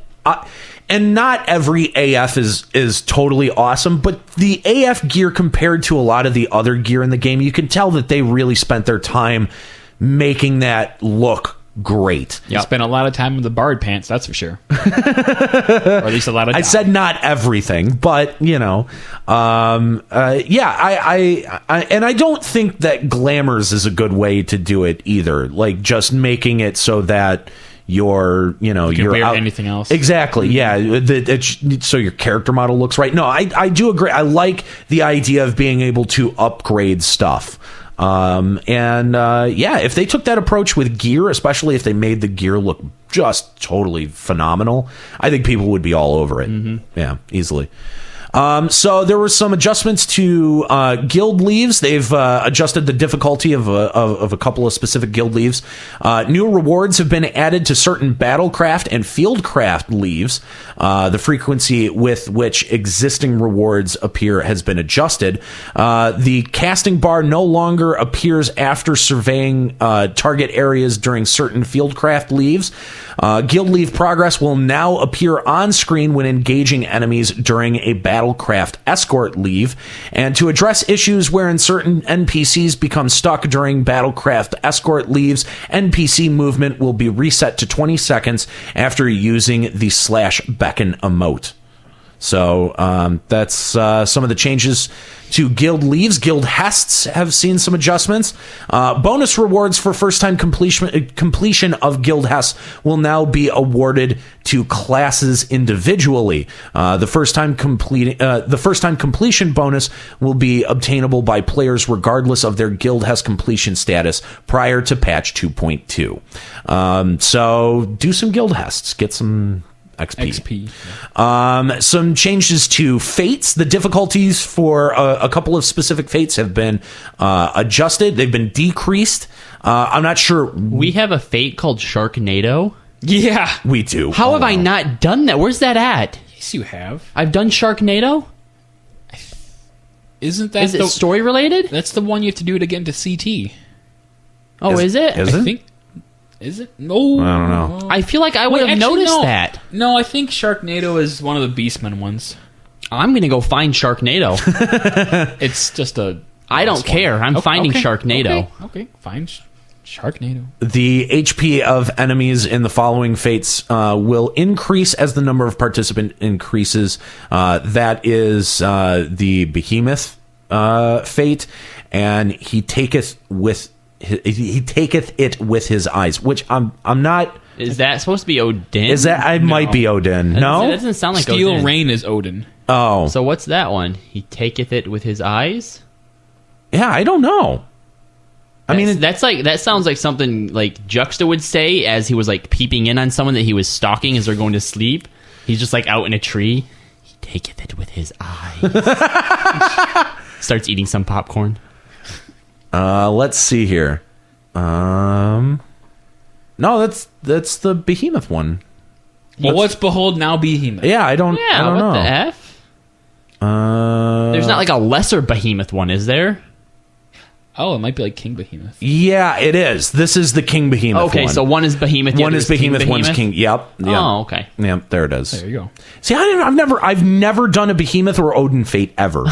[SPEAKER 2] And not every AF is totally awesome, but the AF gear compared to a lot of the other gear in the game, you can tell that they really spent their time making that look great.
[SPEAKER 4] You spent a lot of time in the Bard pants, that's for sure. Or at least a lot of
[SPEAKER 2] I
[SPEAKER 4] time.
[SPEAKER 2] said not everything, but I don't think that glamours is a good way to do it either. Like just making it so that you're
[SPEAKER 4] wear
[SPEAKER 2] out
[SPEAKER 4] anything else.
[SPEAKER 2] Exactly. Yeah. So your character model looks right. No, I do agree. I like the idea of being able to upgrade stuff. If they took that approach with gear, especially if they made the gear look just totally phenomenal, I think people would be all over it. Yeah, easily. So there were some adjustments to guild leaves. They've adjusted the difficulty of a couple of specific guild leaves. New rewards have been added to certain battlecraft and fieldcraft leaves. The frequency with which existing rewards appear has been adjusted. The casting bar no longer appears after surveying target areas during certain fieldcraft leaves. Guild leave progress will now appear on screen when engaging enemies during a battlecraft escort leave. And to address issues wherein certain NPCs become stuck during battlecraft escort leaves, NPC movement will be reset to 20 seconds after using the /beckon emote. So that's some of the changes to guild leaves. Guild hests have seen some adjustments. Bonus rewards for first-time completion of guild hests will now be awarded to classes individually. The first-time completion bonus will be obtainable by players regardless of their guild hest completion status prior to patch 2.2. So do some guild hests. Get some XP. Some changes to fates. The difficulties for a couple of specific fates have been adjusted. They've been decreased. I'm not sure.
[SPEAKER 5] We have a fate called Sharknado.
[SPEAKER 4] Yeah.
[SPEAKER 2] We do.
[SPEAKER 5] How have I not done that? Where's that at?
[SPEAKER 4] Yes, you have.
[SPEAKER 5] I've done Sharknado.
[SPEAKER 4] Isn't that
[SPEAKER 5] Is it story related?
[SPEAKER 4] That's the one you have to do it again to CT.
[SPEAKER 5] Oh, is it?
[SPEAKER 2] Is
[SPEAKER 4] I
[SPEAKER 2] it?
[SPEAKER 4] think. Is it? No.
[SPEAKER 2] I don't know.
[SPEAKER 5] I feel like I would have noticed that.
[SPEAKER 4] No, I think Sharknado is one of the Beastmen ones.
[SPEAKER 5] I'm gonna go find Sharknado.
[SPEAKER 4] It's just a.
[SPEAKER 5] I don't care. I'm finding Sharknado.
[SPEAKER 4] Okay, fine. Sharknado.
[SPEAKER 2] The HP of enemies in the following fates will increase as the number of participant increases. That is the Behemoth fate, and he taketh it with his eyes, which I'm not.
[SPEAKER 5] Is that supposed to be Odin?
[SPEAKER 2] Is that I might be Odin? No,
[SPEAKER 5] That doesn't sound like
[SPEAKER 4] Steel
[SPEAKER 5] Odin.
[SPEAKER 4] Rain is Odin.
[SPEAKER 2] Oh,
[SPEAKER 5] So what's that one? He taketh it with his eyes.
[SPEAKER 2] yeah, I don't know. I mean,
[SPEAKER 5] that sounds like something like Juxta would say as he was like peeping in on someone that he was stalking as they're going to sleep. He's just like out in a tree. He taketh it with his eyes. Starts eating some popcorn.
[SPEAKER 2] Let's see here. No, that's the Behemoth one.
[SPEAKER 4] Well, what's Behold Now Behemoth?
[SPEAKER 2] Yeah, I don't
[SPEAKER 5] what
[SPEAKER 2] know.
[SPEAKER 5] the F? There's not like a lesser Behemoth one, is there?
[SPEAKER 4] Oh, it might be like King Behemoth.
[SPEAKER 2] Yeah, it is. This is the King Behemoth
[SPEAKER 5] Okay,
[SPEAKER 2] one.
[SPEAKER 5] so one is Behemoth, the
[SPEAKER 2] One
[SPEAKER 5] other
[SPEAKER 2] is Behemoth,
[SPEAKER 5] King
[SPEAKER 2] one's King. Yep.
[SPEAKER 5] Oh, okay.
[SPEAKER 2] Yep, there it is.
[SPEAKER 4] There you go.
[SPEAKER 2] See, I've never done a Behemoth or Odin Fate ever.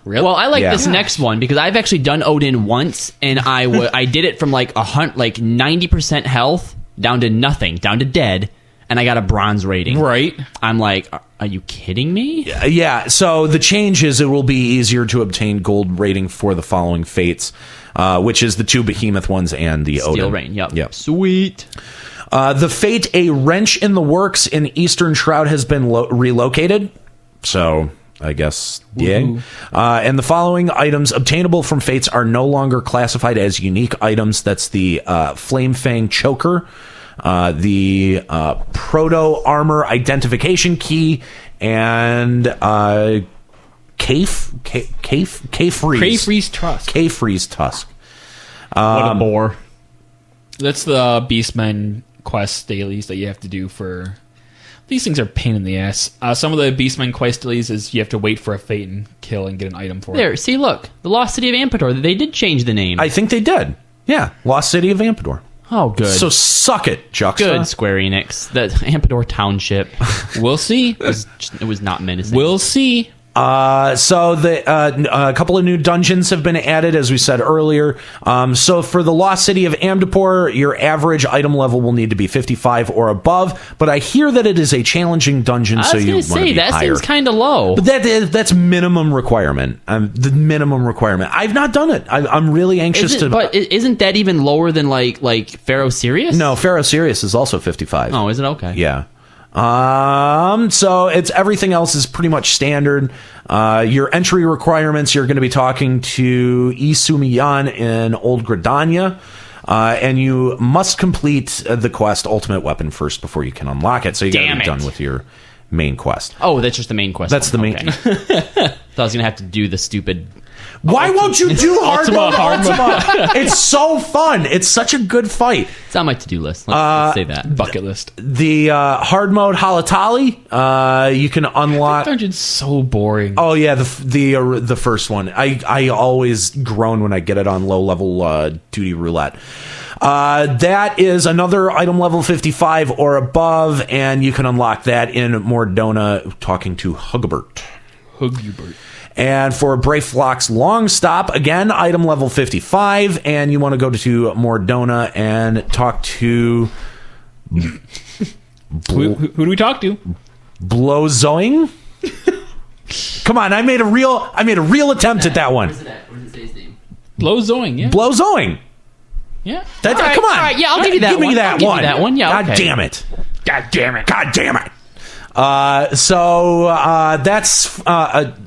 [SPEAKER 4] Really?
[SPEAKER 5] Well, I like
[SPEAKER 2] Yeah.
[SPEAKER 5] this next one because I've actually done Odin once, and I did it from like 90% health down to nothing, down to dead, and I got a bronze rating.
[SPEAKER 4] Right.
[SPEAKER 5] I'm like, are you kidding me?
[SPEAKER 2] Yeah, so the change is it will be easier to obtain gold rating for the following fates, which is the 2 Behemoth ones and the
[SPEAKER 5] Steel
[SPEAKER 2] Odin.
[SPEAKER 5] Rain,
[SPEAKER 2] Yep.
[SPEAKER 5] Sweet.
[SPEAKER 2] The fate A Wrench in the Works in Eastern Shroud has been relocated. So, I guess, yay. And the following items obtainable from fates are no longer classified as unique items. That's the Flame Fang Choker, the Proto Armor Identification Key, and
[SPEAKER 4] Crayfreeze Tusk.
[SPEAKER 2] K-Freeze Tusk.
[SPEAKER 5] What a bore.
[SPEAKER 4] That's the Beastmen quest dailies that you have to do for... These things are a pain in the ass. Some of the Beastmen quest dailies is you have to wait for a fate and kill and get an item for
[SPEAKER 5] There,
[SPEAKER 4] it.
[SPEAKER 5] see, look. The Lost City of Amphator, they did change the name.
[SPEAKER 2] I think they did. Yeah, Lost City of Amphator.
[SPEAKER 5] Oh, good.
[SPEAKER 2] So suck it, Juxta.
[SPEAKER 5] Good, Square Enix. The Amphator Township
[SPEAKER 4] We'll see.
[SPEAKER 5] it was not menacing.
[SPEAKER 4] We'll see.
[SPEAKER 2] So a couple of new dungeons have been added, as we said earlier. So for the Lost City of Amdapor, your average item level will need to be 55 or above. But I hear that it is a challenging dungeon,
[SPEAKER 5] I
[SPEAKER 2] so
[SPEAKER 5] was
[SPEAKER 2] you
[SPEAKER 5] going
[SPEAKER 2] want
[SPEAKER 5] to
[SPEAKER 2] to
[SPEAKER 5] say,
[SPEAKER 2] be
[SPEAKER 5] that
[SPEAKER 2] higher.
[SPEAKER 5] seems kind of low.
[SPEAKER 2] But that's minimum requirement. The minimum requirement. I've not done it. I'm really anxious to.
[SPEAKER 5] But isn't that even lower than like Pharaoh Sirius?
[SPEAKER 2] No, Pharaoh Sirius is also 55.
[SPEAKER 5] Oh, is it? Okay.
[SPEAKER 2] Yeah. So it's everything else is pretty much standard. Your entry requirements, you're going to be talking to Isumiyan in Old Gridania, and you must complete the quest Ultimate Weapon first before you can unlock it. So you got to
[SPEAKER 5] Damn
[SPEAKER 2] be
[SPEAKER 5] it.
[SPEAKER 2] done with your main quest.
[SPEAKER 5] Oh, that's just the main quest.
[SPEAKER 2] That's the main.
[SPEAKER 5] Okay. Thought I was going to have to do the stupid...
[SPEAKER 2] Why won't you do hard
[SPEAKER 4] Ultima,
[SPEAKER 2] mode
[SPEAKER 4] hard mode.
[SPEAKER 2] Ultima? It's so fun. It's such a good fight.
[SPEAKER 5] It's on my to-do list. Let's say that.
[SPEAKER 4] Bucket list.
[SPEAKER 2] The hard mode Halatali, you can unlock.
[SPEAKER 4] Dungeon's so boring.
[SPEAKER 2] Oh yeah, the first one. I always groan when I get it on low level duty roulette. That is another item level 55 or above, and you can unlock that in Mordona talking to Hugabert.
[SPEAKER 4] Hugubert.
[SPEAKER 2] And for Brayflock's Long Stop, again, item level 55, and you want to go to Mordona and talk to
[SPEAKER 4] Who do we talk to?
[SPEAKER 2] Blowzoing. Come on, I made a real attempt at that one.
[SPEAKER 5] Where does it say his name?
[SPEAKER 4] Blowzoing, yeah.
[SPEAKER 2] Blowzoing.
[SPEAKER 4] Yeah.
[SPEAKER 2] That's
[SPEAKER 5] All right,
[SPEAKER 2] come on.
[SPEAKER 5] all right, yeah, I'll give you that
[SPEAKER 2] Give me
[SPEAKER 5] one.
[SPEAKER 2] that
[SPEAKER 5] I'll give you
[SPEAKER 2] one.
[SPEAKER 5] that one, yeah,
[SPEAKER 2] God
[SPEAKER 5] okay.
[SPEAKER 2] damn it.
[SPEAKER 4] God damn it.
[SPEAKER 2] God damn it. That's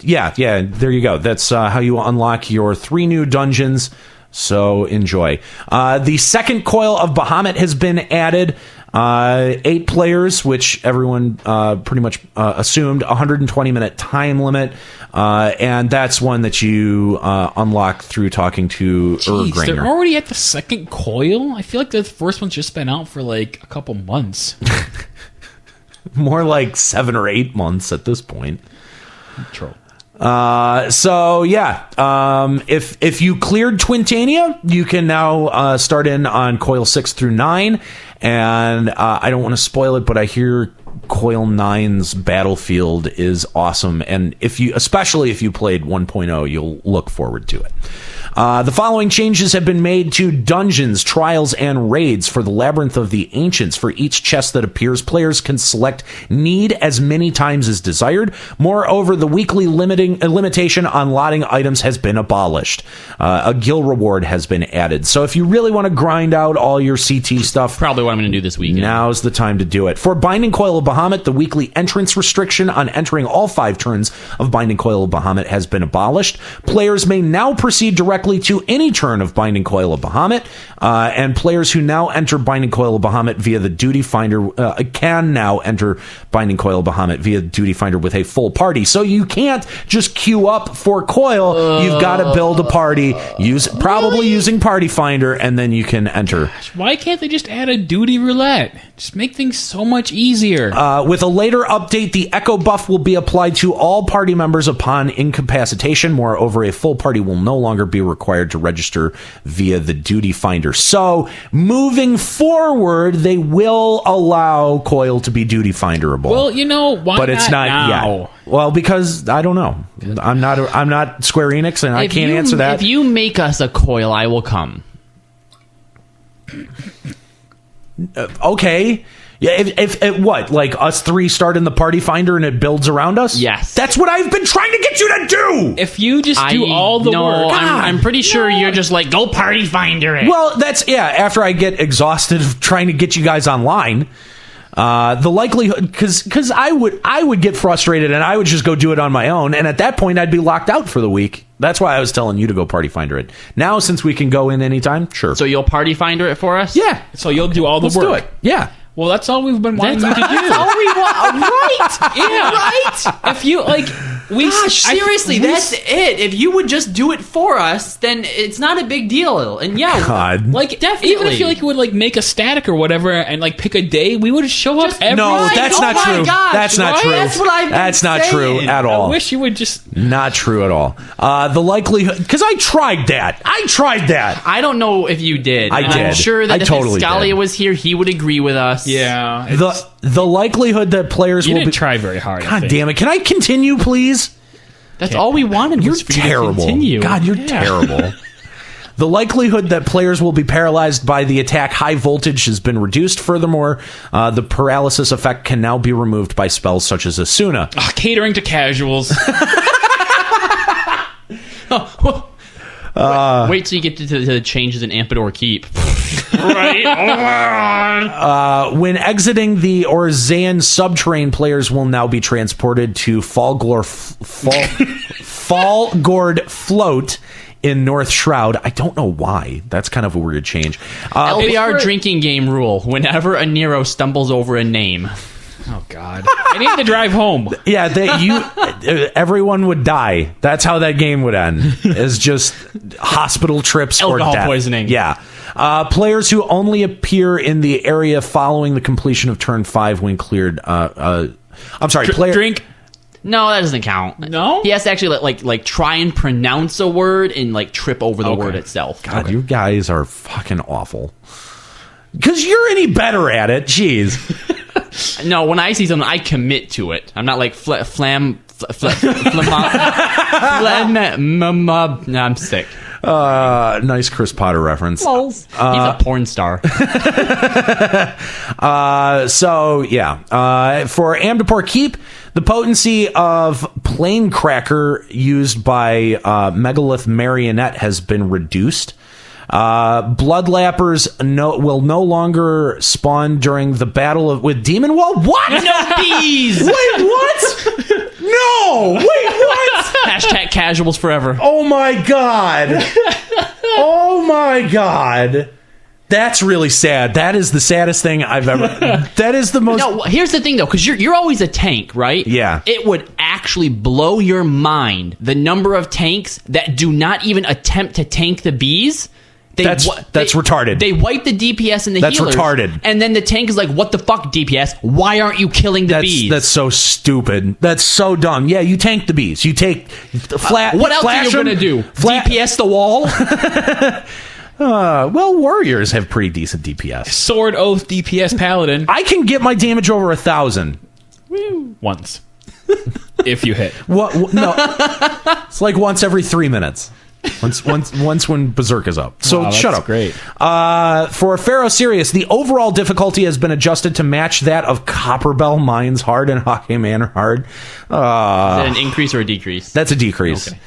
[SPEAKER 2] yeah. There you go. That's how you unlock your 3 new dungeons. So enjoy. The second Coil of Bahamut has been added. 8 players, which everyone pretty much assumed. 120-minute time limit, and that's one that you unlock through talking to
[SPEAKER 4] Jeez, they're
[SPEAKER 2] Ergranger.
[SPEAKER 4] already at the second Coil? I feel like the first one's just been out for like a couple months.
[SPEAKER 2] More like 7 or 8 months at this point.
[SPEAKER 4] Troll.
[SPEAKER 2] So yeah, if you cleared Twintania, you can now start in on Coil 6 through 9, and I don't want to spoil it, but I hear Coil 9's battlefield is awesome, and especially if you played 1.0, you'll look forward to it. The following changes have been made to dungeons, trials, and raids for the Labyrinth of the Ancients. For each chest that appears, players can select need as many times as desired. Moreover, the weekly limitation on lotting items has been abolished. A gil reward has been added. So if you really want to grind out all your CT stuff,
[SPEAKER 5] Probably what I'm going to do this weekend.
[SPEAKER 2] now's the time to do it. For Binding Coil of Bahamut, the weekly entrance restriction on entering all 5 turns of Binding Coil of Bahamut has been abolished. Players may now proceed directly directly to any turn of Binding Coil of Bahamut, and players who now enter Binding Coil of Bahamut via the Duty Finder can now enter Binding Coil of Bahamut via Duty Finder with a full party. So you can't just queue up for Coil. You've got to build a party, probably using Party Finder, and then you can enter.
[SPEAKER 4] Gosh, why can't they just add a duty roulette? Just make things so much easier.
[SPEAKER 2] With a later update, the Echo buff will be applied to all party members upon incapacitation. Moreover, a full party will no longer be required to register via the Duty Finder. So, moving forward, they will allow Coil to be Duty Finderable.
[SPEAKER 4] Well, why
[SPEAKER 2] but it's not
[SPEAKER 4] now?
[SPEAKER 2] yet. Well, because I don't know. I'm not Square Enix, and I can't answer that.
[SPEAKER 5] If you make us a Coil, I will come.
[SPEAKER 2] Okay. Yeah, if what? Like us three start in the Party Finder and it builds around us?
[SPEAKER 5] Yes.
[SPEAKER 2] That's what I've been trying to get you to do!
[SPEAKER 4] If you just do all the work.
[SPEAKER 5] I'm pretty sure you're just like, go Party Finder it.
[SPEAKER 2] Well, after I get exhausted of trying to get you guys online. The likelihood, because I would get frustrated and I would just go do it on my own, and at that point I'd be locked out for the week. That's why I was telling you to go Party Finder it. Now, since we can go in anytime, sure.
[SPEAKER 5] So you'll Party Finder it for us?
[SPEAKER 2] Yeah.
[SPEAKER 4] So you'll do all the
[SPEAKER 2] Let's
[SPEAKER 4] work.
[SPEAKER 2] do it. Yeah.
[SPEAKER 4] Well, that's all we've been wanting you to do.
[SPEAKER 5] That's all we want. Right?
[SPEAKER 4] Yeah.
[SPEAKER 5] Right?
[SPEAKER 4] If you
[SPEAKER 5] Seriously, that's it. If you would just do it for us, then it's not a big deal. And yeah,
[SPEAKER 2] God.
[SPEAKER 5] definitely.
[SPEAKER 4] Even if you would make a static or whatever and pick a day, we would show up every
[SPEAKER 2] No,
[SPEAKER 4] day.
[SPEAKER 2] that's not
[SPEAKER 5] my
[SPEAKER 2] true.
[SPEAKER 5] gosh,
[SPEAKER 2] That's not
[SPEAKER 5] right?
[SPEAKER 2] true.
[SPEAKER 5] That's what I've been
[SPEAKER 2] That's not
[SPEAKER 5] saying.
[SPEAKER 2] true at all.
[SPEAKER 4] I wish you would just.
[SPEAKER 2] Not true at all. The likelihood, because I tried that.
[SPEAKER 5] I don't know if you did.
[SPEAKER 2] I
[SPEAKER 5] And
[SPEAKER 2] did.
[SPEAKER 5] I'm sure that
[SPEAKER 2] I
[SPEAKER 5] if
[SPEAKER 2] totally
[SPEAKER 5] Scalia
[SPEAKER 2] did.
[SPEAKER 5] was here, he would agree with us.
[SPEAKER 4] Yeah.
[SPEAKER 2] The likelihood that players
[SPEAKER 4] You
[SPEAKER 2] will
[SPEAKER 4] didn't
[SPEAKER 2] be.
[SPEAKER 4] try very hard. I
[SPEAKER 2] God
[SPEAKER 4] think.
[SPEAKER 2] damn it! Can I continue, please?
[SPEAKER 5] That's all we wanted.
[SPEAKER 2] You're
[SPEAKER 5] Was for you to
[SPEAKER 2] terrible.
[SPEAKER 5] continue.
[SPEAKER 2] God, you're terrible. The likelihood that players will be paralyzed by the attack high voltage has been reduced. Furthermore, the paralysis effect can now be removed by spells such as Asuna.
[SPEAKER 4] Catering to casuals.
[SPEAKER 5] Wait till you get to the changes in Ampidor Keep.
[SPEAKER 4] Right.
[SPEAKER 2] When exiting the Orzaean subterrane, players will now be transported to Fallgord Float in North Shroud. I don't know why. That's kind of a weird change.
[SPEAKER 5] LBR drinking game rule. Whenever Aniero stumbles over a name.
[SPEAKER 4] Oh God! I need to drive home.
[SPEAKER 2] Yeah, everyone would die. That's how that game would end. Is just hospital trips or
[SPEAKER 5] Alcohol
[SPEAKER 2] death.
[SPEAKER 5] poisoning.
[SPEAKER 2] Yeah. Players who only appear in the area following the completion of turn 5 when cleared. I'm sorry.
[SPEAKER 4] Drink.
[SPEAKER 5] No, that doesn't count.
[SPEAKER 4] No?
[SPEAKER 5] He has to actually like try and pronounce a word and trip over the word itself.
[SPEAKER 2] God, you guys are fucking awful. Because you're any better at it. Jeez.
[SPEAKER 5] No, when I see something, I commit to it. I'm not like I'm sick.
[SPEAKER 2] Nice Chris Potter reference.
[SPEAKER 5] He's a porn star.
[SPEAKER 2] For Amdapor Keep, the potency of Planecracker used by Megalith Marionette has been reduced. Bloodlappers will no longer spawn during the battle with Demon Wall. What?
[SPEAKER 5] No bees!
[SPEAKER 2] Wait, what? No! Wait, what?
[SPEAKER 5] Hashtag casuals forever.
[SPEAKER 2] Oh my god. Oh my god. That's really sad. That is the saddest thing I've ever. That is the most.
[SPEAKER 5] No, here's the thing though, because you're always a tank, right?
[SPEAKER 2] Yeah.
[SPEAKER 5] It would actually blow your mind the number of tanks that do not even attempt to tank the bees.
[SPEAKER 2] That's retarded.
[SPEAKER 5] They wipe the DPS and the
[SPEAKER 2] That's
[SPEAKER 5] healers.
[SPEAKER 2] retarded.
[SPEAKER 5] And then the tank is like, what the fuck, DPS? Why aren't you killing the bees?
[SPEAKER 2] That's so stupid. That's so dumb. Yeah, you tank the bees. You take flat.
[SPEAKER 5] What else are you going to do? DPS the wall?
[SPEAKER 2] Well, warriors have pretty decent DPS.
[SPEAKER 4] Sword Oath DPS Paladin.
[SPEAKER 2] I can get my damage over 1,000.
[SPEAKER 4] Once. If you hit.
[SPEAKER 2] What? No. It's like once every 3 minutes. Once when Berserk is up. So shut up.
[SPEAKER 4] Great.
[SPEAKER 2] For Pharaoh Sirius, the overall difficulty has been adjusted to match that of Copperbell Mines Hard and Hockey Manor Hard.
[SPEAKER 5] Is that an increase or a decrease?
[SPEAKER 2] That's a decrease.
[SPEAKER 5] Okay.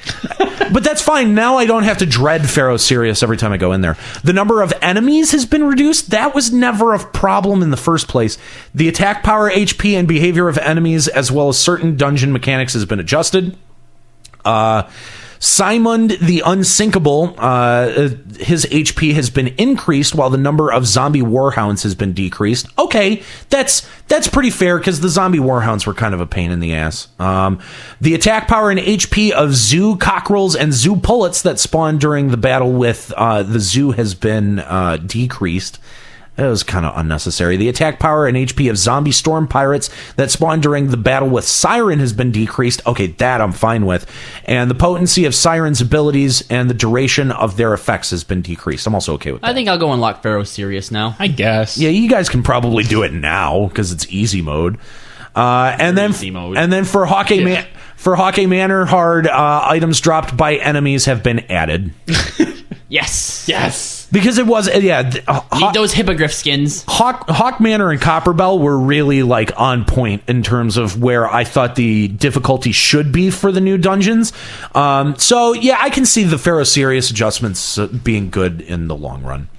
[SPEAKER 2] But that's fine. Now I don't have to dread Pharaoh Sirius every time I go in there. The number of enemies has been reduced. That was never a problem in the first place. The attack power, HP, and behavior of enemies, as well as certain dungeon mechanics, has been adjusted.
[SPEAKER 3] Simon the Unsinkable, his HP has been increased while the number of zombie warhounds has been decreased. Okay, that's pretty fair because the zombie warhounds were kind of a pain in the ass. The attack power and HP of zoo cockerels and zoo pullets that spawned during the battle with the zoo has been decreased. That was kind of unnecessary. The attack power and HP of zombie storm pirates that spawned during the battle with Siren has been decreased. Okay, that I'm fine with. And the potency of Siren's abilities and the duration of their effects has been decreased. I'm also okay with that.
[SPEAKER 5] I think I'll go unlock Pharaoh Sirius now.
[SPEAKER 4] I guess.
[SPEAKER 3] Yeah, you guys can probably do it now because it's easy mode. And then for Hawkeye Manor Hard, items dropped by enemies have been added.
[SPEAKER 5] Yes.
[SPEAKER 3] Because it was,
[SPEAKER 5] Need those hippogriff skins.
[SPEAKER 3] Hawk Manor and Copperbell were really like on point in terms of where I thought the difficulty should be for the new dungeons. So yeah, I can see the Pharaoh Sirius adjustments being good in the long run.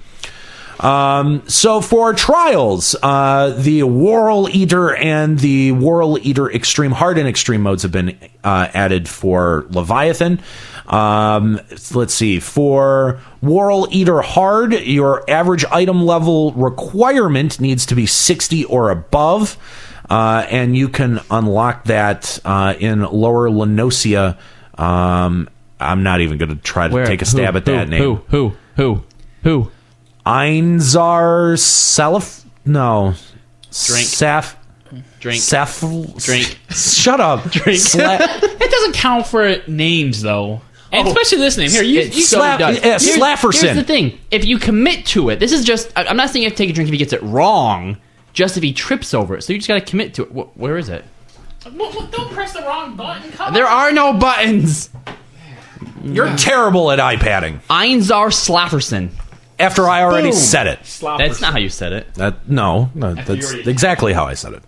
[SPEAKER 3] So for trials, the Whirl Eater and the Whirl Eater Extreme Hard and Extreme modes have been added for Leviathan. Let's see. For Whirl Eater Hard, your average item level requirement needs to be 60 or above, and you can unlock that in Lower Lenosia. I'm not even going to try to take a stab at that name.
[SPEAKER 5] Who?
[SPEAKER 3] Einzar Salaf? No.
[SPEAKER 5] Drink. Drink. Drink.
[SPEAKER 3] Shut up.
[SPEAKER 5] Drink.
[SPEAKER 4] It doesn't count for names, though. And especially this name. Here, you
[SPEAKER 3] Slafferson.
[SPEAKER 5] Here's the thing. If you commit to it, this is just... I'm not saying you have to take a drink if he gets it wrong, just if he trips over it. So you just got to commit to it. Where is it?
[SPEAKER 4] Don't press the wrong button.
[SPEAKER 5] There are no buttons.
[SPEAKER 3] You're terrible at iPadding.
[SPEAKER 5] Einzar Slafferson.
[SPEAKER 3] After I already said it.
[SPEAKER 5] That's not how you said it.
[SPEAKER 3] No, that's exactly how I said it.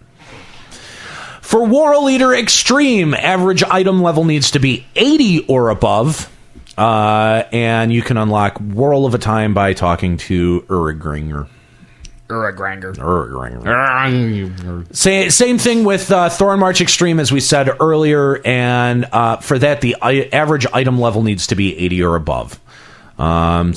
[SPEAKER 3] For Whirl Eater Extreme, average item level needs to be 80 or above. And you can unlock Whirl of a Time by talking to Urigringer. Same thing with Thornmarch Extreme, as we said earlier. And for that, the average item level needs to be 80 or above.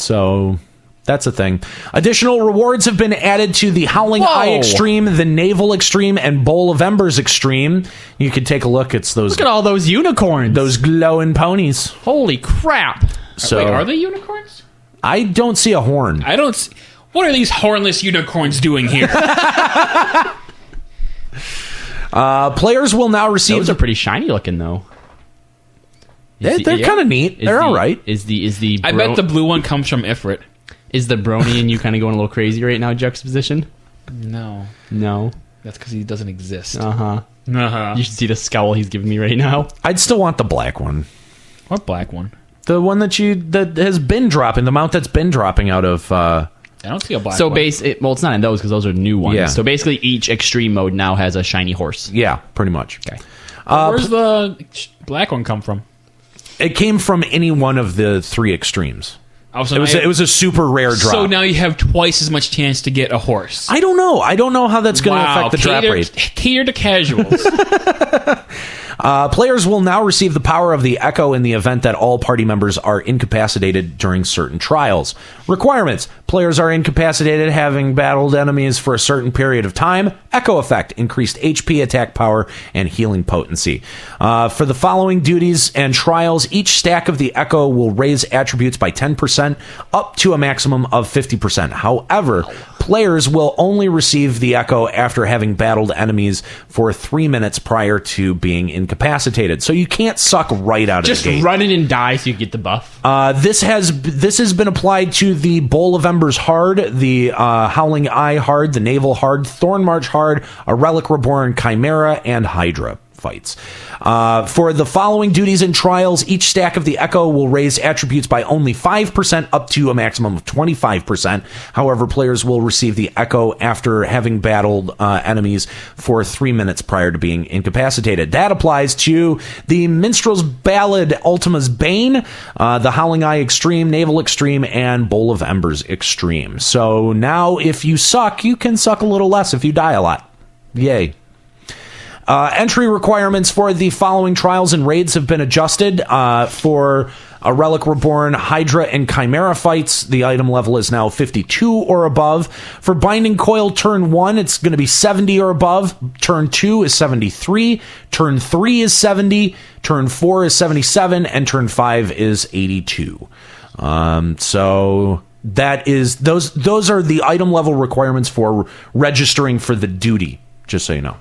[SPEAKER 3] So... that's a thing. Additional rewards have been added to the Howling Eye Extreme, the Naval Extreme, and Bowl of Embers Extreme. You can take a look. It's those.
[SPEAKER 5] Look at all those unicorns.
[SPEAKER 3] Those glowing ponies.
[SPEAKER 5] Holy crap.
[SPEAKER 3] So,
[SPEAKER 4] wait, are they unicorns?
[SPEAKER 3] I don't see a horn.
[SPEAKER 4] I don't. What are these hornless unicorns doing here?
[SPEAKER 3] Players will now receive.
[SPEAKER 5] Those are pretty shiny looking, though.
[SPEAKER 3] They're kind of neat. They're all right.
[SPEAKER 4] I bet the blue one comes from Ifrit.
[SPEAKER 5] Is the brony and you kind of going a little crazy right now, Juxtaposition?
[SPEAKER 4] No.
[SPEAKER 5] That's
[SPEAKER 4] because he doesn't exist.
[SPEAKER 5] You should see the scowl he's giving me right now.
[SPEAKER 3] I'd still want the black one.
[SPEAKER 4] What black one?
[SPEAKER 3] The one that has been dropping. The mount that's been dropping out of...
[SPEAKER 4] I don't see a black one.
[SPEAKER 5] Well, it's not in those because those are new ones.
[SPEAKER 3] Yeah.
[SPEAKER 5] So basically each extreme mode now has a shiny horse.
[SPEAKER 3] Yeah, pretty much.
[SPEAKER 5] Okay.
[SPEAKER 4] Where's the black one come from?
[SPEAKER 3] It came from any one of the three extremes. It was a super rare drop.
[SPEAKER 4] So now you have twice as much chance to get a horse.
[SPEAKER 3] I don't know how that's going to affect the drop rate.
[SPEAKER 4] Cater to casuals.
[SPEAKER 3] Players will now receive the power of the Echo in the event that all party members are incapacitated during certain trials. Requirements. Players are incapacitated having battled enemies for a certain period of time. Echo effect. Increased HP, attack power, and healing potency. For the following duties and trials, each stack of the Echo will raise attributes by 10% up to a maximum of 50%. However, players will only receive the Echo after having battled enemies for 3 minutes prior to being incapacitated. So you can't suck right out of the gate.
[SPEAKER 5] Just run in and die so you get the buff.
[SPEAKER 3] This has been applied to the Bowl of Embers Hard, the Howling Eye Hard, the Naval Hard, Thornmarch Hard, a Relic Reborn Chimera, and Hydra fights. For the following duties and trials, each stack of the Echo will raise attributes by only 5% up to a maximum of 25%. However, players will receive the Echo after having battled enemies for 3 minutes prior to being incapacitated. That applies to the Minstrel's Ballad Ultima's Bane, the Howling Eye Extreme, Naval Extreme, and Bowl of Embers Extreme. So now if you suck, you can suck a little less if you die a lot. Yay.
[SPEAKER 2] Entry requirements for the following trials and raids have been adjusted. For a Relic Reborn, Hydra, and Chimera fights, the item level is now 52 or above. For Binding Coil Turn 1, it's going to be 70 or above. Turn 2 is 73. Turn 3 is 70. Turn 4 is 77. And Turn 5 is 82. So that is those are the item level requirements for registering for the duty, just so you know.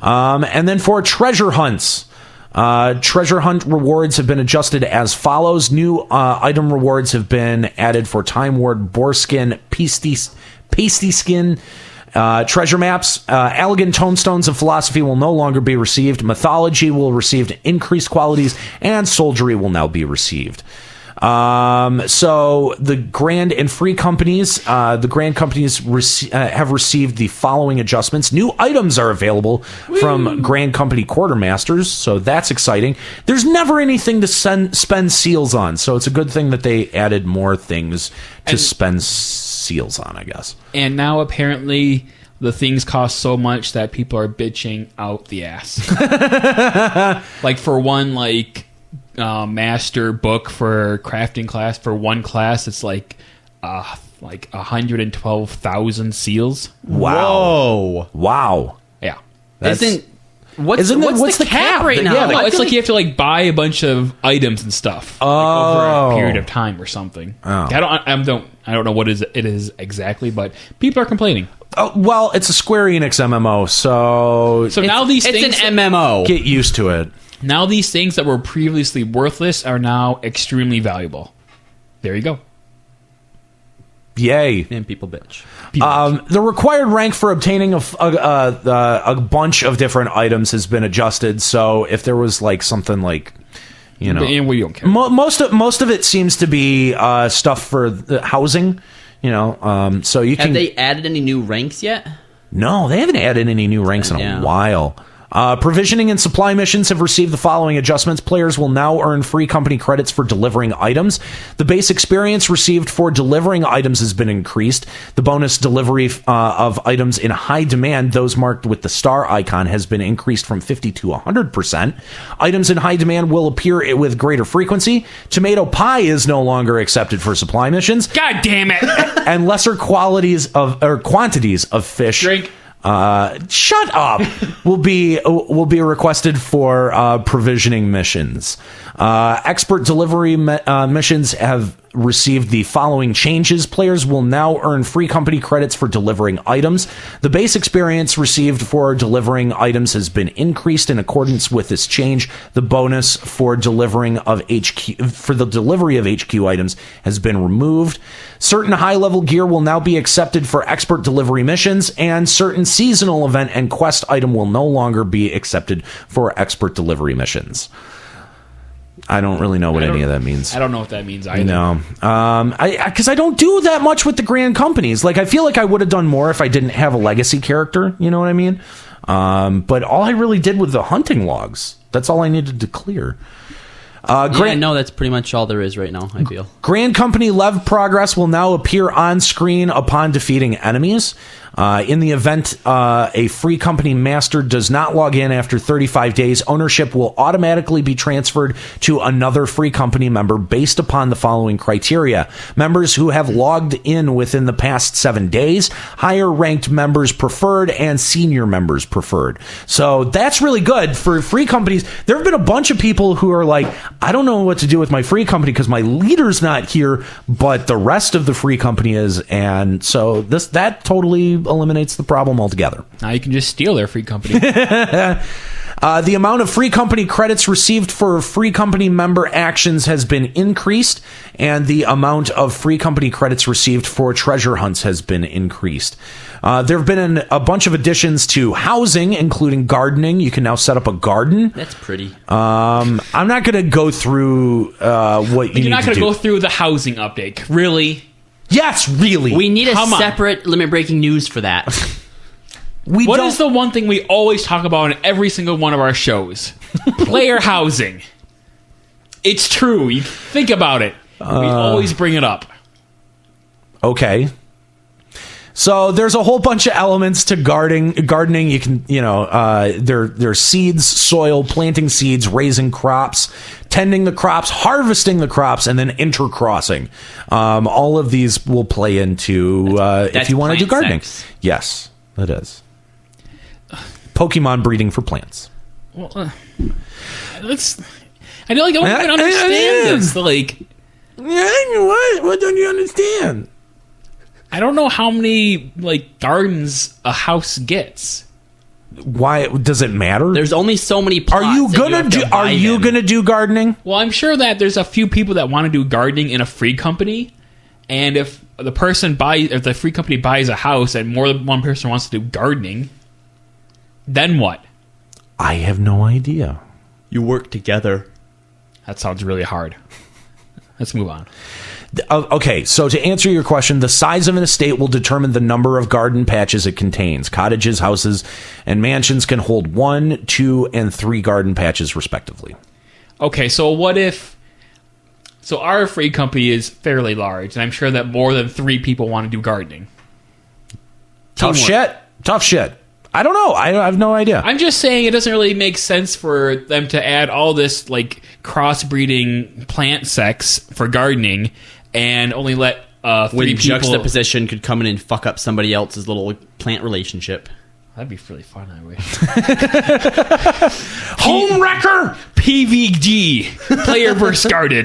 [SPEAKER 2] And then for treasure hunts, treasure hunt rewards have been adjusted as follows. New item rewards have been added for Time Ward, Boarskin, Pasty Skin, treasure maps. Elegant Tomestones of Philosophy will no longer be received. Mythology will receive increased qualities, and Soldiery will now be received. So the Grand and Free companies, have received the following adjustments. New items are available from Grand Company Quartermasters, so that's exciting. There's never anything to spend seals on, so it's a good thing that they added more things to spend seals on, I guess.
[SPEAKER 4] And now apparently the things cost so much that people are bitching out the ass. Like for one, master book for crafting class, for one class, it's like 112,000 seals.
[SPEAKER 2] Wow.
[SPEAKER 4] Yeah.
[SPEAKER 5] What's the cap right now?
[SPEAKER 4] Yeah, no, it's like you have to buy a bunch of items and stuff over a period of time or something. I don't know what it is exactly, but people are complaining.
[SPEAKER 2] Well, it's a Square Enix MMO, so
[SPEAKER 4] now these things,
[SPEAKER 5] it's an MMO.
[SPEAKER 2] Get used to it.
[SPEAKER 4] Now these things that were previously worthless are now extremely valuable. There you go.
[SPEAKER 2] Yay.
[SPEAKER 5] And people bitch.
[SPEAKER 2] The required rank for obtaining a bunch of different items has been adjusted. So if there was something
[SPEAKER 4] and we don't care.
[SPEAKER 2] Most of it seems to be stuff for the housing. So you can.
[SPEAKER 5] Have they added any new ranks yet?
[SPEAKER 2] No, they haven't added any new ranks in a while. Provisioning and supply missions have received the following adjustments. Players will now earn free company credits for delivering items. The base experience received for delivering items has been increased. The bonus delivery of items in high demand, those marked with the star icon, has been increased from 50 to 100%. Items in high demand will appear with greater frequency. Tomato pie is no longer accepted for supply missions.
[SPEAKER 4] God damn it!
[SPEAKER 2] And lesser quantities of fish.
[SPEAKER 4] Drink.
[SPEAKER 2] Shut up. will be requested for provisioning missions. Expert delivery missions have received the following changes. Players will now earn free company credits for delivering items. The base experience received for delivering items has been increased in accordance with this change. The bonus for the delivery of HQ items has been removed. Certain high-level gear will now be accepted for expert delivery missions, and certain seasonal event and quest item will no longer be accepted for expert delivery missions. I don't really know what any of that means.
[SPEAKER 4] I don't know what that means either.
[SPEAKER 2] No. Because I don't do that much with the grand companies. I feel like I would have done more if I didn't have a legacy character. You know what I mean? But all I really did was the hunting logs. That's all I needed to clear.
[SPEAKER 5] No, that's pretty much all there is right now, I feel. Grand
[SPEAKER 2] Company Lev progress will now appear on screen upon defeating enemies. In the event a free company master does not log in after 35 days, ownership will automatically be transferred to another free company member based upon the following criteria. Members who have logged in within the past 7 days, higher ranked members preferred, and senior members preferred. So that's really good for free companies. There have been a bunch of people who are like, I don't know what to do with my free company because my leader's not here, but the rest of the free company is, and so that totally eliminates the problem altogether.
[SPEAKER 4] Now you can just steal their free company.
[SPEAKER 2] The amount of free company credits received for free company member actions has been increased, and the amount of free company credits received for treasure hunts has been increased. There have been a bunch of additions to housing, including gardening. You can now set up a garden.
[SPEAKER 5] That's pretty.
[SPEAKER 2] I'm not going to go through what you need to do.
[SPEAKER 4] You're not going to go through the housing update, really?
[SPEAKER 2] Yes, really.
[SPEAKER 5] We need a separate limit breaking news for that.
[SPEAKER 4] What is the one thing we always talk about in every single one of our shows? Player housing. It's true. You think about it. We always bring it up.
[SPEAKER 2] Okay. So there's a whole bunch of elements to gardening. You can, there's seeds, soil, planting seeds, raising crops, tending the crops, harvesting the crops, and then intercrossing. All of these will play into if you want to do gardening.
[SPEAKER 5] Sex.
[SPEAKER 2] Yes, it is. Pokemon breeding for plants.
[SPEAKER 4] Well, I don't even understand this. Like,
[SPEAKER 2] what don't you understand?
[SPEAKER 4] I don't know how many gardens a house gets.
[SPEAKER 2] Why does it matter?
[SPEAKER 5] There's only so many plots.
[SPEAKER 2] Are you gonna do gardening?
[SPEAKER 4] Well, I'm sure that there's a few people that want to do gardening in a free company, and if the free company buys a house and more than one person wants to do gardening, then what?
[SPEAKER 2] I have no idea.
[SPEAKER 5] You work together.
[SPEAKER 4] That sounds really hard. Let's move on.
[SPEAKER 2] Okay, so to answer your question, the size of an estate will determine the number of garden patches it contains. Cottages, houses, and mansions can hold 1, 2, and 3 garden patches, respectively.
[SPEAKER 4] Okay, so what if... So our free company is fairly large, and I'm sure that more than 3 people want to do gardening.
[SPEAKER 2] Tough shit. I don't know. I have no idea.
[SPEAKER 4] I'm just saying it doesn't really make sense for them to add all this crossbreeding plant sex for gardening and only let 3
[SPEAKER 5] When
[SPEAKER 4] people...
[SPEAKER 5] juxtaposition could come in and fuck up somebody else's little plant relationship.
[SPEAKER 4] That'd be really fun, I wish.
[SPEAKER 2] Home wrecker!
[SPEAKER 4] PVG. Player versus guarded.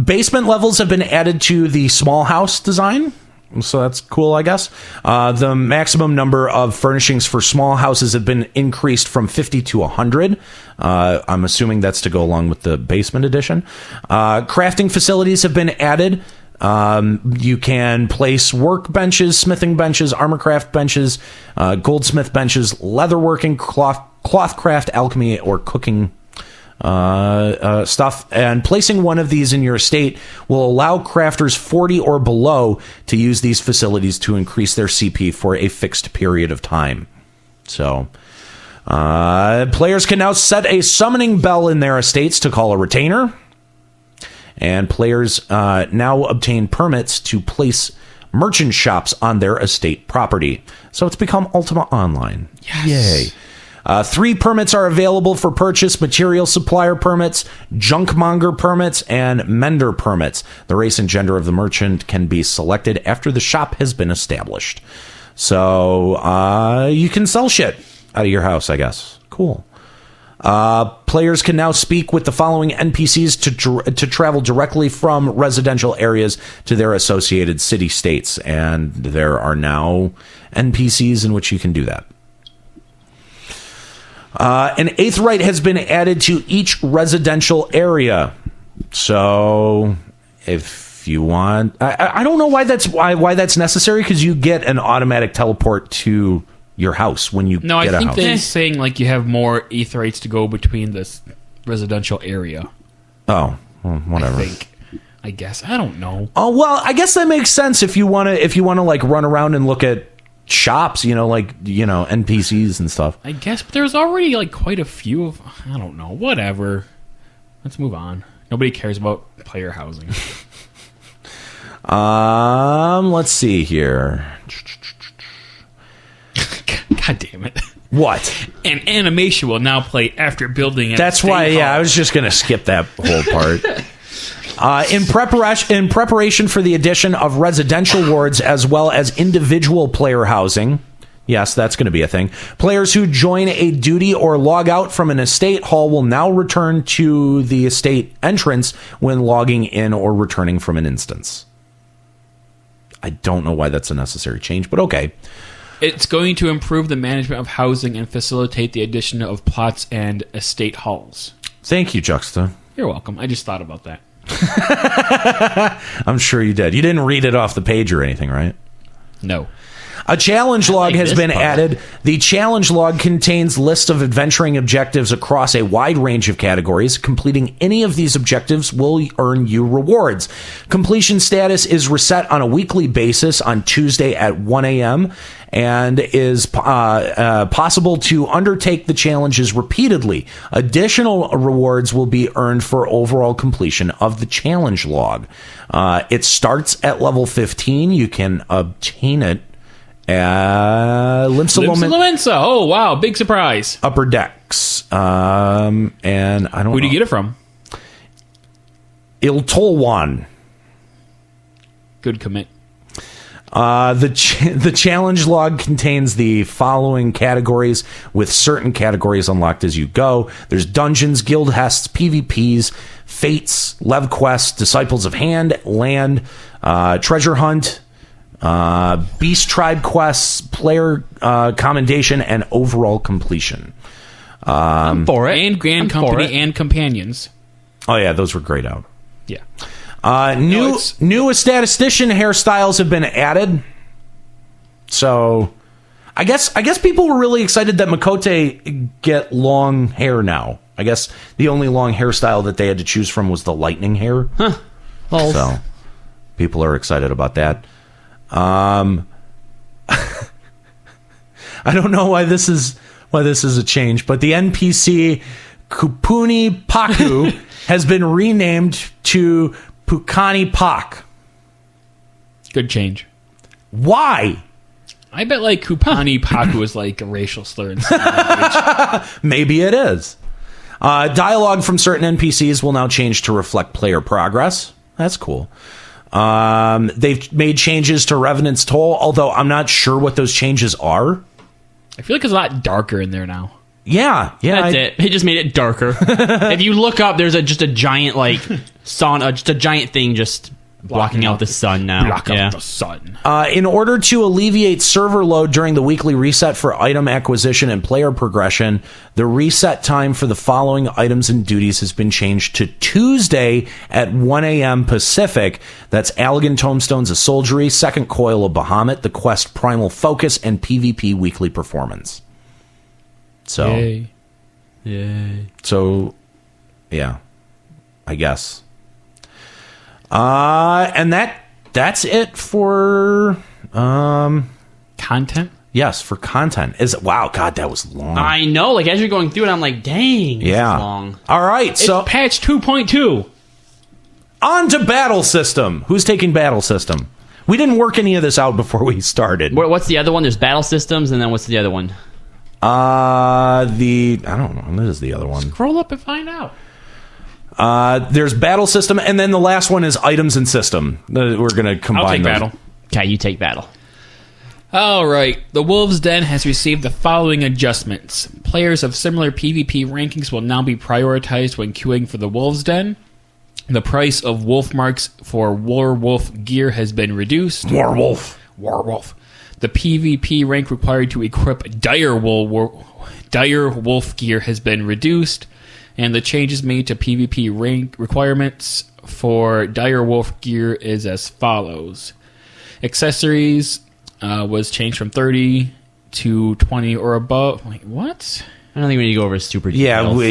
[SPEAKER 2] Basement levels have been added to the small house design. So that's cool, I guess. The maximum number of furnishings for small houses have been increased from 50 to 100. I'm assuming that's to go along with the basement edition. Crafting facilities have been added. You can place workbenches, smithing benches, armorcraft benches, goldsmith benches, leatherworking, clothcraft, alchemy, or cooking stuff, and placing one of these in your estate will allow crafters 40 or below to use these facilities to increase their CP for a fixed period of time. So players can now set a summoning bell in their estates to call a retainer, and players now obtain permits to place merchant shops on their estate property. So it's become Ultima Online.
[SPEAKER 4] Yes.
[SPEAKER 2] Yay. 3 permits are available for purchase: material supplier permits, junkmonger permits, and mender permits. The race and gender of the merchant can be selected after the shop has been established. So you can sell shit out of your house, I guess. Cool. Players can now speak with the following NPCs to travel directly from residential areas to their associated city-states. And there are now NPCs in which you can do that. An 8th right has been added to each residential area. So if you want... I don't know why that's necessary, because you get an automatic teleport to your house when you get a house.
[SPEAKER 4] No, I think they're saying you have more aetherites to go between this residential area.
[SPEAKER 2] Oh, well, whatever.
[SPEAKER 4] I guess. I don't know.
[SPEAKER 2] Oh, well, I guess that makes sense if you want to run around and look at shops, NPCs and stuff.
[SPEAKER 4] I guess, but there's already quite a few of... I don't know. Whatever. Let's move on. Nobody cares about player housing.
[SPEAKER 2] Let's see here.
[SPEAKER 4] God damn it.
[SPEAKER 2] What?
[SPEAKER 4] An animation will now play after building.
[SPEAKER 2] That's why, I was just going to skip that whole part. In preparation for the addition of residential wards as well as individual player housing. Yes, that's going to be a thing. Players who join a duty or log out from an estate hall will now return to the estate entrance when logging in or returning from an instance. I don't know why that's a necessary change, but okay.
[SPEAKER 4] It's going to improve the management of housing and facilitate the addition of plots and estate halls.
[SPEAKER 2] Thank you, Juxta.
[SPEAKER 4] You're welcome. I just thought about that.
[SPEAKER 2] I'm sure you did. You didn't read it off the page or anything, right?
[SPEAKER 4] No.
[SPEAKER 2] A challenge log has
[SPEAKER 5] this
[SPEAKER 2] been
[SPEAKER 5] part.
[SPEAKER 2] added. The challenge log contains lists of adventuring objectives across a wide range of categories. Completing any of these objectives will earn you rewards. Completion status is reset on a weekly basis on Tuesday at 1 a.m. and is possible to undertake the challenges repeatedly. Additional rewards will be earned for overall completion of the challenge log. It starts at level 15. You can obtain it at Limsa
[SPEAKER 4] Lomensa. Oh, wow. Big surprise.
[SPEAKER 2] Upper Decks. And I don't
[SPEAKER 4] Who
[SPEAKER 2] know.
[SPEAKER 4] do you get it from?
[SPEAKER 2] Iltolwan.
[SPEAKER 4] Good commit.
[SPEAKER 2] The challenge log contains the following categories, with certain categories unlocked as you go. There's dungeons, guild hests, PvPs, fates, lev quests, disciples of hand, land, treasure hunt, beast tribe quests, player commendation, and overall completion.
[SPEAKER 5] I'm for it.
[SPEAKER 4] And Grand
[SPEAKER 5] I'm for
[SPEAKER 4] Company
[SPEAKER 5] it.
[SPEAKER 4] and Companions.
[SPEAKER 2] Oh yeah, those were grayed out.
[SPEAKER 4] Yeah.
[SPEAKER 2] New statistician hairstyles have been added. So, I guess people were really excited that Makote get long hair now. I guess the only long hairstyle that they had to choose from was the lightning hair.
[SPEAKER 5] Huh. Well,
[SPEAKER 2] So, people are excited about that. I don't know why this is a change, but the NPC Kupuni Paku has been renamed to Pukani Pak.
[SPEAKER 4] Good change.
[SPEAKER 2] Why?
[SPEAKER 4] I bet like Kupani Paku is like a racial slur in some language.
[SPEAKER 2] Maybe it is. Dialogue from certain NPCs will now change to reflect player progress. That's cool. They've made changes to Revenant's Toll, although I'm not sure what those changes are.
[SPEAKER 4] I feel like it's a lot darker in there now.
[SPEAKER 2] Yeah.
[SPEAKER 5] that's it. It just made it darker. If you look up, there's just a giant just a giant thing just blocking out the sun now.
[SPEAKER 4] Block out the sun.
[SPEAKER 2] In order to alleviate server load during the weekly reset for item acquisition and player progression, the reset time for the following items and duties has been changed to Tuesday at 1 a.m. Pacific. That's Allegan Tomestones of Soldiery, Second Coil of Bahamut, the quest Primal Focus, and PvP Weekly Performance. So,
[SPEAKER 4] Yay.
[SPEAKER 2] So, yeah, I guess. And that's it for
[SPEAKER 4] Content?
[SPEAKER 2] yes, for content. Wow, God, that was long.
[SPEAKER 5] I know. Like as you're going through it, I'm like, dang, this is
[SPEAKER 2] Yeah.
[SPEAKER 5] long.
[SPEAKER 2] All right, so
[SPEAKER 4] It's patch 2.2.
[SPEAKER 2] on to battle system. Who's taking battle system? We didn't work any of this out before we started.
[SPEAKER 5] What's the other one? There's battle systems, and then what's the other one?
[SPEAKER 2] I don't know. This is the other one.
[SPEAKER 4] Scroll up and find out.
[SPEAKER 2] There's battle system, and then the last one is items and system. We're gonna combine
[SPEAKER 4] I'll take
[SPEAKER 2] those.
[SPEAKER 4] battle.
[SPEAKER 5] Okay, you take battle.
[SPEAKER 4] All right. The Wolves' Den has received the following adjustments. Players of similar PvP rankings will now be prioritized when queuing for the Wolves' Den. The price of wolf marks for werewolf gear has been reduced.
[SPEAKER 2] Werewolf.
[SPEAKER 4] The PvP rank required to equip dire wolf gear has been reduced, and the changes made to PvP rank requirements for dire wolf gear is as follows. Accessories was changed from 30 to 20 or above. Wait, what?
[SPEAKER 5] I don't think we need to go over super
[SPEAKER 2] Yeah,
[SPEAKER 5] details.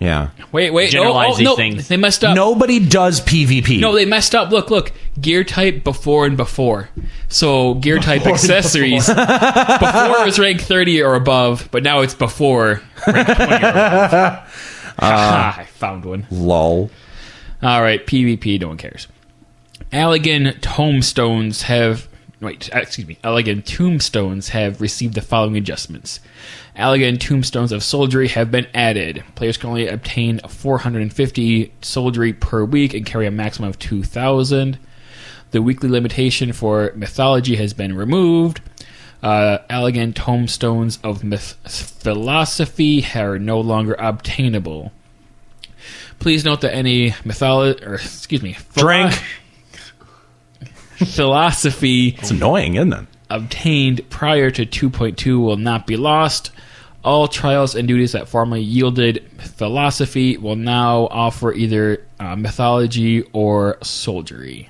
[SPEAKER 2] yeah.
[SPEAKER 4] Wait.
[SPEAKER 5] Generalize these
[SPEAKER 4] no,
[SPEAKER 5] things.
[SPEAKER 4] They messed up.
[SPEAKER 2] Nobody does PvP.
[SPEAKER 4] No, they messed up. Look. Gear type before and before. So gear type accessories. Before it was rank 30 or above, but now it's before rank 20 or above. I found one.
[SPEAKER 2] Lol.
[SPEAKER 4] All right, PvP, no one cares. Allegan Tomestones have received the following adjustments. Allegan Tombstones of Soldiery have been added. Players can only obtain 450 soldiery per week and carry a maximum of 2,000. The weekly limitation for mythology has been removed. Allegan Tombstones of Philosophy are no longer obtainable. Please note that any
[SPEAKER 2] Drink.
[SPEAKER 4] philosophy
[SPEAKER 2] It's annoying, isn't it?
[SPEAKER 4] obtained prior to 2.2 will not be lost. All trials and duties that formerly yielded philosophy will now offer either mythology or soldiery.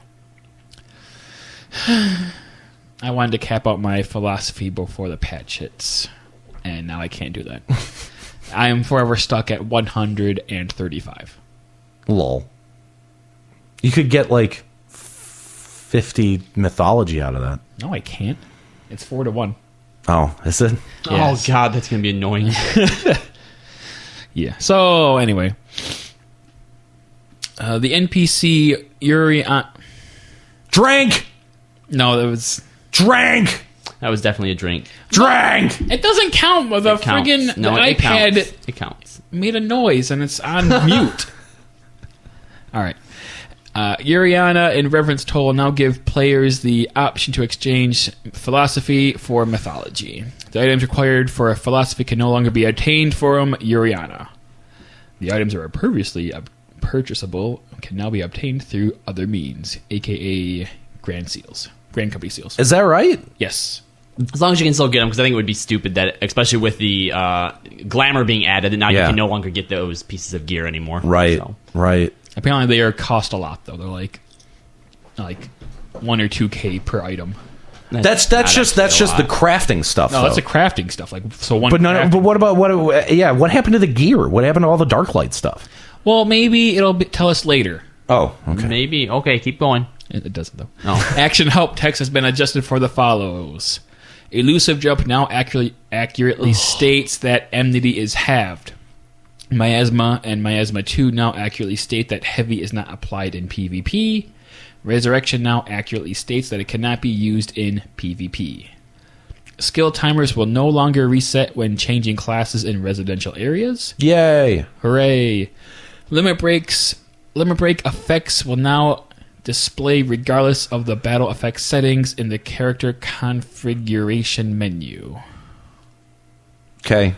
[SPEAKER 4] I wanted to cap out my philosophy before the patch hits, and now I can't do that. I am forever stuck at 135.
[SPEAKER 2] Lol. You could get like 50 mythology out of that.
[SPEAKER 4] No, I can't. It's 4-1.
[SPEAKER 2] Oh, is it?
[SPEAKER 5] Oh
[SPEAKER 4] Yes.
[SPEAKER 5] god, that's gonna be annoying.
[SPEAKER 4] Yeah. So anyway, the NPC Yuri.
[SPEAKER 2] Drank!
[SPEAKER 4] No, that was.
[SPEAKER 2] Drank!
[SPEAKER 5] That was definitely a drink.
[SPEAKER 2] Drank!
[SPEAKER 4] It doesn't count with the
[SPEAKER 5] Counts.
[SPEAKER 4] friggin'
[SPEAKER 5] No,
[SPEAKER 4] the
[SPEAKER 5] it
[SPEAKER 4] iPad
[SPEAKER 5] counts. It counts.
[SPEAKER 4] made a noise and it's on mute. All right. Yuriana and Reverence Toll will now give players the option to exchange philosophy for mythology. The items required for a philosophy can no longer be obtained from Yuriana. The items that were previously purchasable can now be obtained through other means, aka Grand Company Seals.
[SPEAKER 2] Is that right?
[SPEAKER 4] Yes.
[SPEAKER 5] As long as you can still get them, because I think it would be stupid that, especially with the glamour being added, that now you
[SPEAKER 2] Yeah.
[SPEAKER 5] can no longer get those pieces of gear anymore.
[SPEAKER 2] Right,
[SPEAKER 5] So.
[SPEAKER 2] right.
[SPEAKER 4] Apparently they cost a lot though. They're like 1 or 2K per item.
[SPEAKER 2] That's just the crafting stuff.
[SPEAKER 4] No,
[SPEAKER 2] though.
[SPEAKER 4] that's the crafting stuff. Like so one.
[SPEAKER 2] But
[SPEAKER 4] crafting-
[SPEAKER 2] what about what? Yeah, what happened to the gear? What happened to all the Darklight stuff?
[SPEAKER 4] Well, maybe tell us later.
[SPEAKER 2] Oh, okay.
[SPEAKER 5] Maybe. Okay, keep going.
[SPEAKER 4] It doesn't though.
[SPEAKER 5] Oh.
[SPEAKER 4] Action help text has been adjusted for the follows. Elusive jump now accurately states that enmity is halved. Miasma and Miasma 2 now accurately state that heavy is not applied in PvP. Resurrection now accurately states that it cannot be used in PvP. Skill timers will no longer reset when changing classes in residential areas.
[SPEAKER 2] Yay!
[SPEAKER 4] Hooray! Limit break effects will now display regardless of the battle effect settings in the character configuration menu.
[SPEAKER 2] Okay.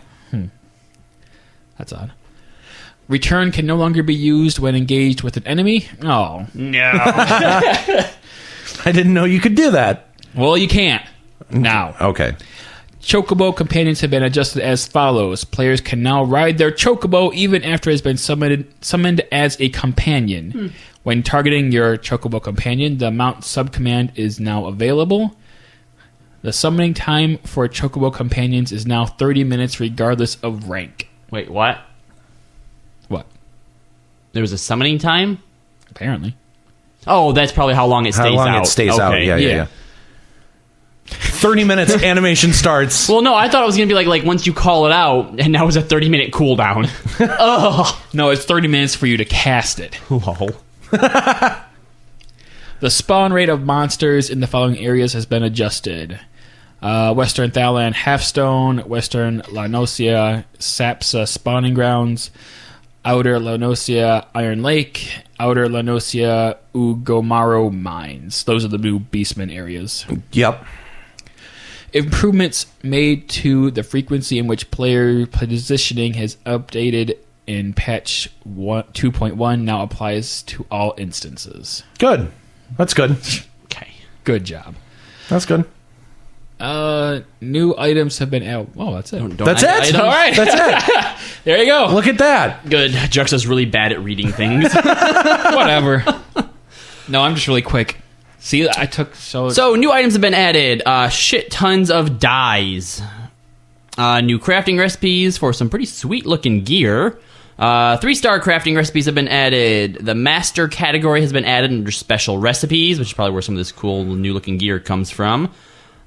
[SPEAKER 4] That's odd. Return can no longer be used when engaged with an enemy. Oh.
[SPEAKER 5] No.
[SPEAKER 2] I didn't know you could do that.
[SPEAKER 4] Well, you can't. Now.
[SPEAKER 2] Okay.
[SPEAKER 4] Chocobo companions have been adjusted as follows. Players can now ride their chocobo even after it has been summoned as a companion. When targeting your chocobo companion, the mount subcommand is now available. The summoning time for chocobo companions is now 30 minutes regardless of rank.
[SPEAKER 5] Wait, what?
[SPEAKER 4] What?
[SPEAKER 5] There was a summoning time?
[SPEAKER 4] Apparently.
[SPEAKER 5] Oh, that's probably how long it stays out.
[SPEAKER 2] How long it stays out.
[SPEAKER 5] Okay.
[SPEAKER 2] Yeah. 30 minutes, animation starts.
[SPEAKER 5] Well, no, I thought it was going to be like once you call it out, and that was a 30-minute cooldown.
[SPEAKER 4] No, it's 30 minutes for you to cast it.
[SPEAKER 5] Whoa.
[SPEAKER 4] The spawn rate of monsters in the following areas has been adjusted. Western Thalan Halfstone, Western Lanosia Sapsa Spawning Grounds, Outer Lanosia Iron Lake, Outer Lanosia Ugomaro Mines. Those are the new Beastmen areas.
[SPEAKER 2] Yep.
[SPEAKER 4] Improvements made to the frequency in which player positioning has updated in patch 2.1 now applies to all instances.
[SPEAKER 2] Good. That's good.
[SPEAKER 5] Okay.
[SPEAKER 4] Good job.
[SPEAKER 2] That's good.
[SPEAKER 4] New items have been out. Oh, that's it.
[SPEAKER 5] Don't
[SPEAKER 2] That's
[SPEAKER 5] I-
[SPEAKER 2] it.
[SPEAKER 5] I
[SPEAKER 4] All right.
[SPEAKER 2] That's it.
[SPEAKER 4] There you go.
[SPEAKER 2] Look at that.
[SPEAKER 5] Good. Juxta's really bad at reading things.
[SPEAKER 4] Whatever. No, I'm just really quick. See, I took
[SPEAKER 5] So, new items have been added. Shit tons of dyes. New crafting recipes for some pretty sweet-looking gear. 3-star crafting recipes have been added. The master category has been added under special recipes, which is probably where some of this cool new-looking gear comes from.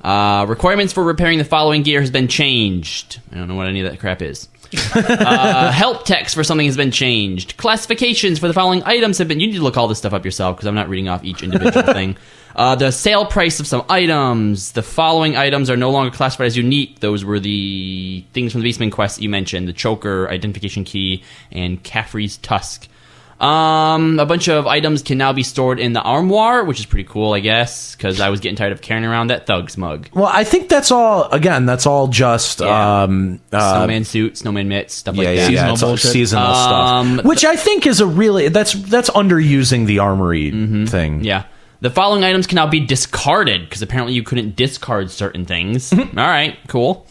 [SPEAKER 5] Requirements for repairing the following gear has been changed. I don't know what any of that crap is. Help text for something has been changed. Classifications for the following items have been... You need to look all this stuff up yourself, because I'm not reading off each individual thing. The sale price of some items. The following items are no longer classified as unique. Those were the things from the Beastman quest that you mentioned. The choker, identification key, and Caffrey's tusk. A bunch of items can now be stored in the armoire, which is pretty cool, I guess, because I was getting tired of carrying around that thug's mug.
[SPEAKER 2] Well, I think that's all, again, that's all just...
[SPEAKER 5] Snowman suit, snowman mitts, stuff like that.
[SPEAKER 2] Yeah, it's all
[SPEAKER 4] bullshit.
[SPEAKER 2] seasonal stuff. Which I think is a really... That's underusing the armory thing.
[SPEAKER 5] Yeah. The following items can now be discarded, because apparently you couldn't discard certain things. All right, cool.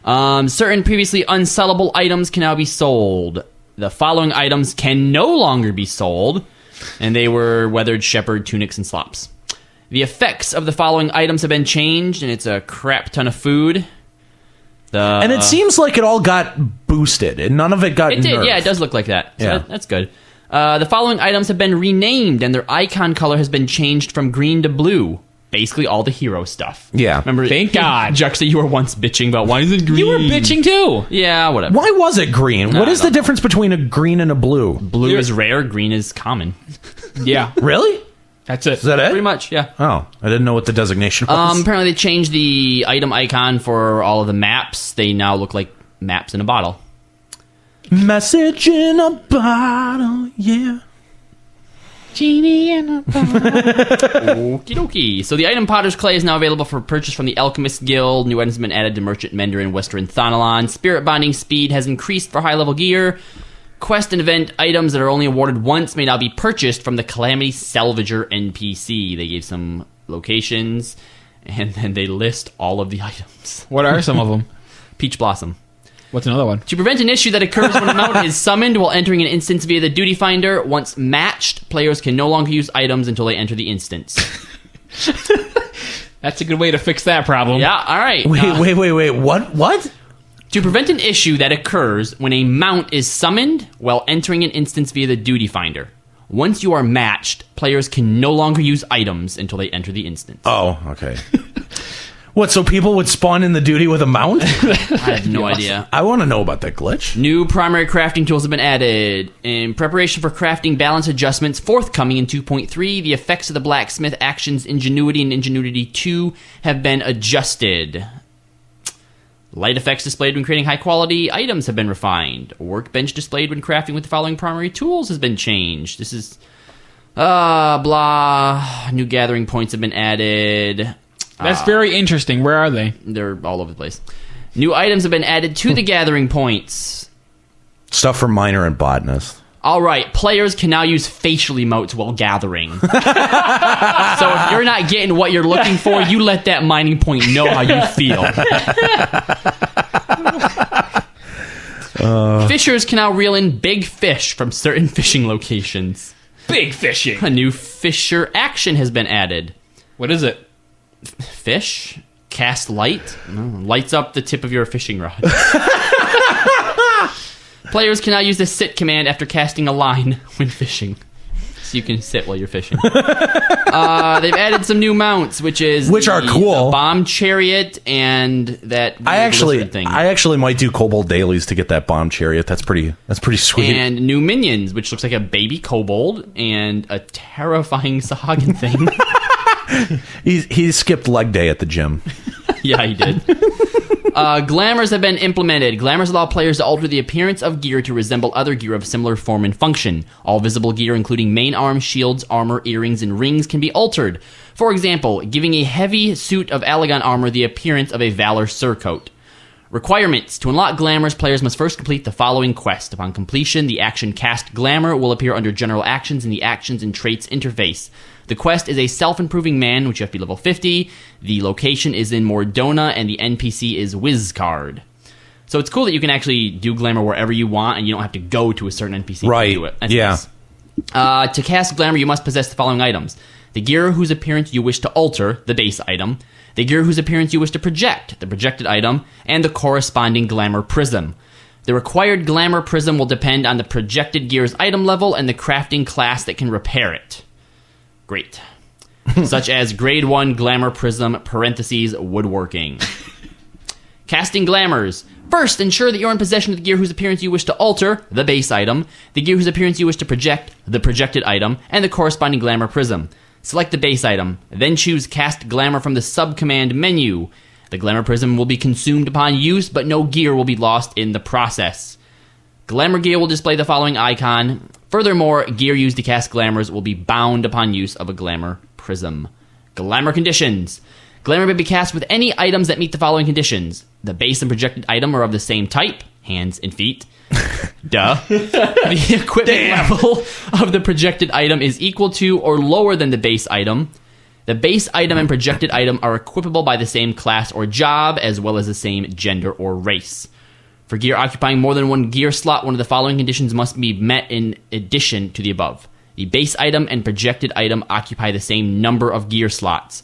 [SPEAKER 5] Certain previously unsellable items can now be sold. The following items can no longer be sold, and they were weathered shepherd tunics and slops. The effects of the following items have been changed, and it's a crap ton of food.
[SPEAKER 3] And it seems like it all got boosted, and none of it got
[SPEAKER 5] It did,
[SPEAKER 3] nerfed.
[SPEAKER 5] yeah, it does look like that. So
[SPEAKER 3] Yeah.
[SPEAKER 5] that's good. The following items have been renamed, and their icon color has been changed from green to blue. Basically, all the hero stuff.
[SPEAKER 3] Yeah.
[SPEAKER 5] Remember,
[SPEAKER 4] Thank God.
[SPEAKER 5] Juxta, you were once bitching about why is it green?
[SPEAKER 4] You were bitching too.
[SPEAKER 5] Yeah, whatever.
[SPEAKER 3] Why was it green? What is the difference between a green and a blue?
[SPEAKER 5] Blue is rare, green is common.
[SPEAKER 4] Yeah,
[SPEAKER 3] Really?
[SPEAKER 4] that's it.
[SPEAKER 3] Is that it?
[SPEAKER 5] Pretty much, yeah.
[SPEAKER 3] Oh, I didn't know what the designation was.
[SPEAKER 5] Apparently, they changed the item icon for all of the maps. They now look like maps in a bottle.
[SPEAKER 3] Message in a bottle, yeah.
[SPEAKER 4] Genie in a
[SPEAKER 5] Okie dokie. So the item Potter's Clay is now available for purchase from the Alchemist Guild. New items have been added to Merchant Mender and Western Thonalon. Spirit Bonding speed has increased for high-level gear. Quest and event items that are only awarded once may now be purchased from the Calamity Salvager NPC. They gave some locations, and then they list all of the items.
[SPEAKER 4] What are some of them?
[SPEAKER 5] Peach Blossom.
[SPEAKER 4] What's another one?
[SPEAKER 5] To prevent an issue that occurs when a mount is summoned while entering an instance via the Duty Finder, once matched, players can no longer use items until they enter the instance.
[SPEAKER 4] That's a good way to fix that problem.
[SPEAKER 5] Yeah, all right.
[SPEAKER 3] Wait. What?
[SPEAKER 5] To prevent an issue that occurs when a mount is summoned while entering an instance via the Duty Finder. Once you are matched, players can no longer use items until they enter the instance.
[SPEAKER 3] Oh, okay. What, so people would spawn in the duty with a mount?
[SPEAKER 5] I have no idea.
[SPEAKER 3] I want to know about that glitch.
[SPEAKER 5] New primary crafting tools have been added. In preparation for crafting balance adjustments forthcoming in 2.3, the effects of the blacksmith actions Ingenuity and Ingenuity 2 have been adjusted. Light effects displayed when creating high-quality items have been refined. A workbench displayed when crafting with the following primary tools has been changed. This is... blah. New gathering points have been added.
[SPEAKER 4] That's very interesting. Where are they?
[SPEAKER 5] They're all over the place. New items have been added to the gathering points.
[SPEAKER 3] Stuff for miner and botanist.
[SPEAKER 5] All right, players can now use facial emotes while gathering. So if you're not getting what you're looking for, you let that mining point know how you feel. Fishers can now reel in big fish from certain fishing locations.
[SPEAKER 4] Big fishing.
[SPEAKER 5] A new fisher action has been added.
[SPEAKER 4] What is it?
[SPEAKER 5] Fish? Cast light? Lights up the tip of your fishing rod. Players can now use the sit command after casting a line when fishing. So you can sit while you're fishing. They've added some new mounts, which are
[SPEAKER 3] cool.
[SPEAKER 5] The bomb chariot and that
[SPEAKER 3] I
[SPEAKER 5] lizard thing.
[SPEAKER 3] actually might do kobold dailies to get that bomb chariot. That's pretty sweet.
[SPEAKER 5] And new minions, which looks like a baby kobold and a terrifying Sahagin thing.
[SPEAKER 3] He skipped leg day at the gym.
[SPEAKER 5] Yeah, he did. Glamours have been implemented. Glamours allow players to alter the appearance of gear to resemble other gear of similar form and function. All visible gear, including main arms, shields, armor, earrings, and rings, can be altered. For example, giving a heavy suit of Allagan armor the appearance of a Valor surcoat. Requirements. To unlock Glamours, players must first complete the following quest. Upon completion, the action Cast Glamour will appear under General Actions in the Actions and Traits interface. The quest is a self-improving man, which you have to be level 50. The location is in Mordona, and the NPC is Wizcard. So it's cool that you can actually do Glamour wherever you want, and you don't have to go to a certain NPC
[SPEAKER 3] Right.
[SPEAKER 5] to do it. That's
[SPEAKER 3] Yeah.
[SPEAKER 5] nice. To cast Glamour, you must possess the following items. The gear whose appearance you wish to alter, the base item. The gear whose appearance you wish to project, the projected item. And the corresponding Glamour Prism. The required Glamour Prism will depend on the projected gear's item level and the crafting class that can repair it. Great. Such as Grade 1 Glamour Prism, parentheses, woodworking. Casting Glamours. First, ensure that you're in possession of the gear whose appearance you wish to alter, the base item, the gear whose appearance you wish to project, the projected item, and the corresponding Glamour Prism. Select the base item, then choose Cast Glamour from the sub-command menu. The Glamour Prism will be consumed upon use, but no gear will be lost in the process. Glamour gear will display the following icon. Furthermore, gear used to cast Glamours will be bound upon use of a Glamour Prism. Glamour conditions. Glamour may be cast with any items that meet the following conditions. The base and projected item are of the same type, hands and feet. Duh. The equipment level of the projected item is equal to or lower than the base item. The base item and projected item are equipable by the same class or job, as well as the same gender or race. For gear occupying more than one gear slot, one of the following conditions must be met in addition to the above. The base item and projected item occupy the same number of gear slots.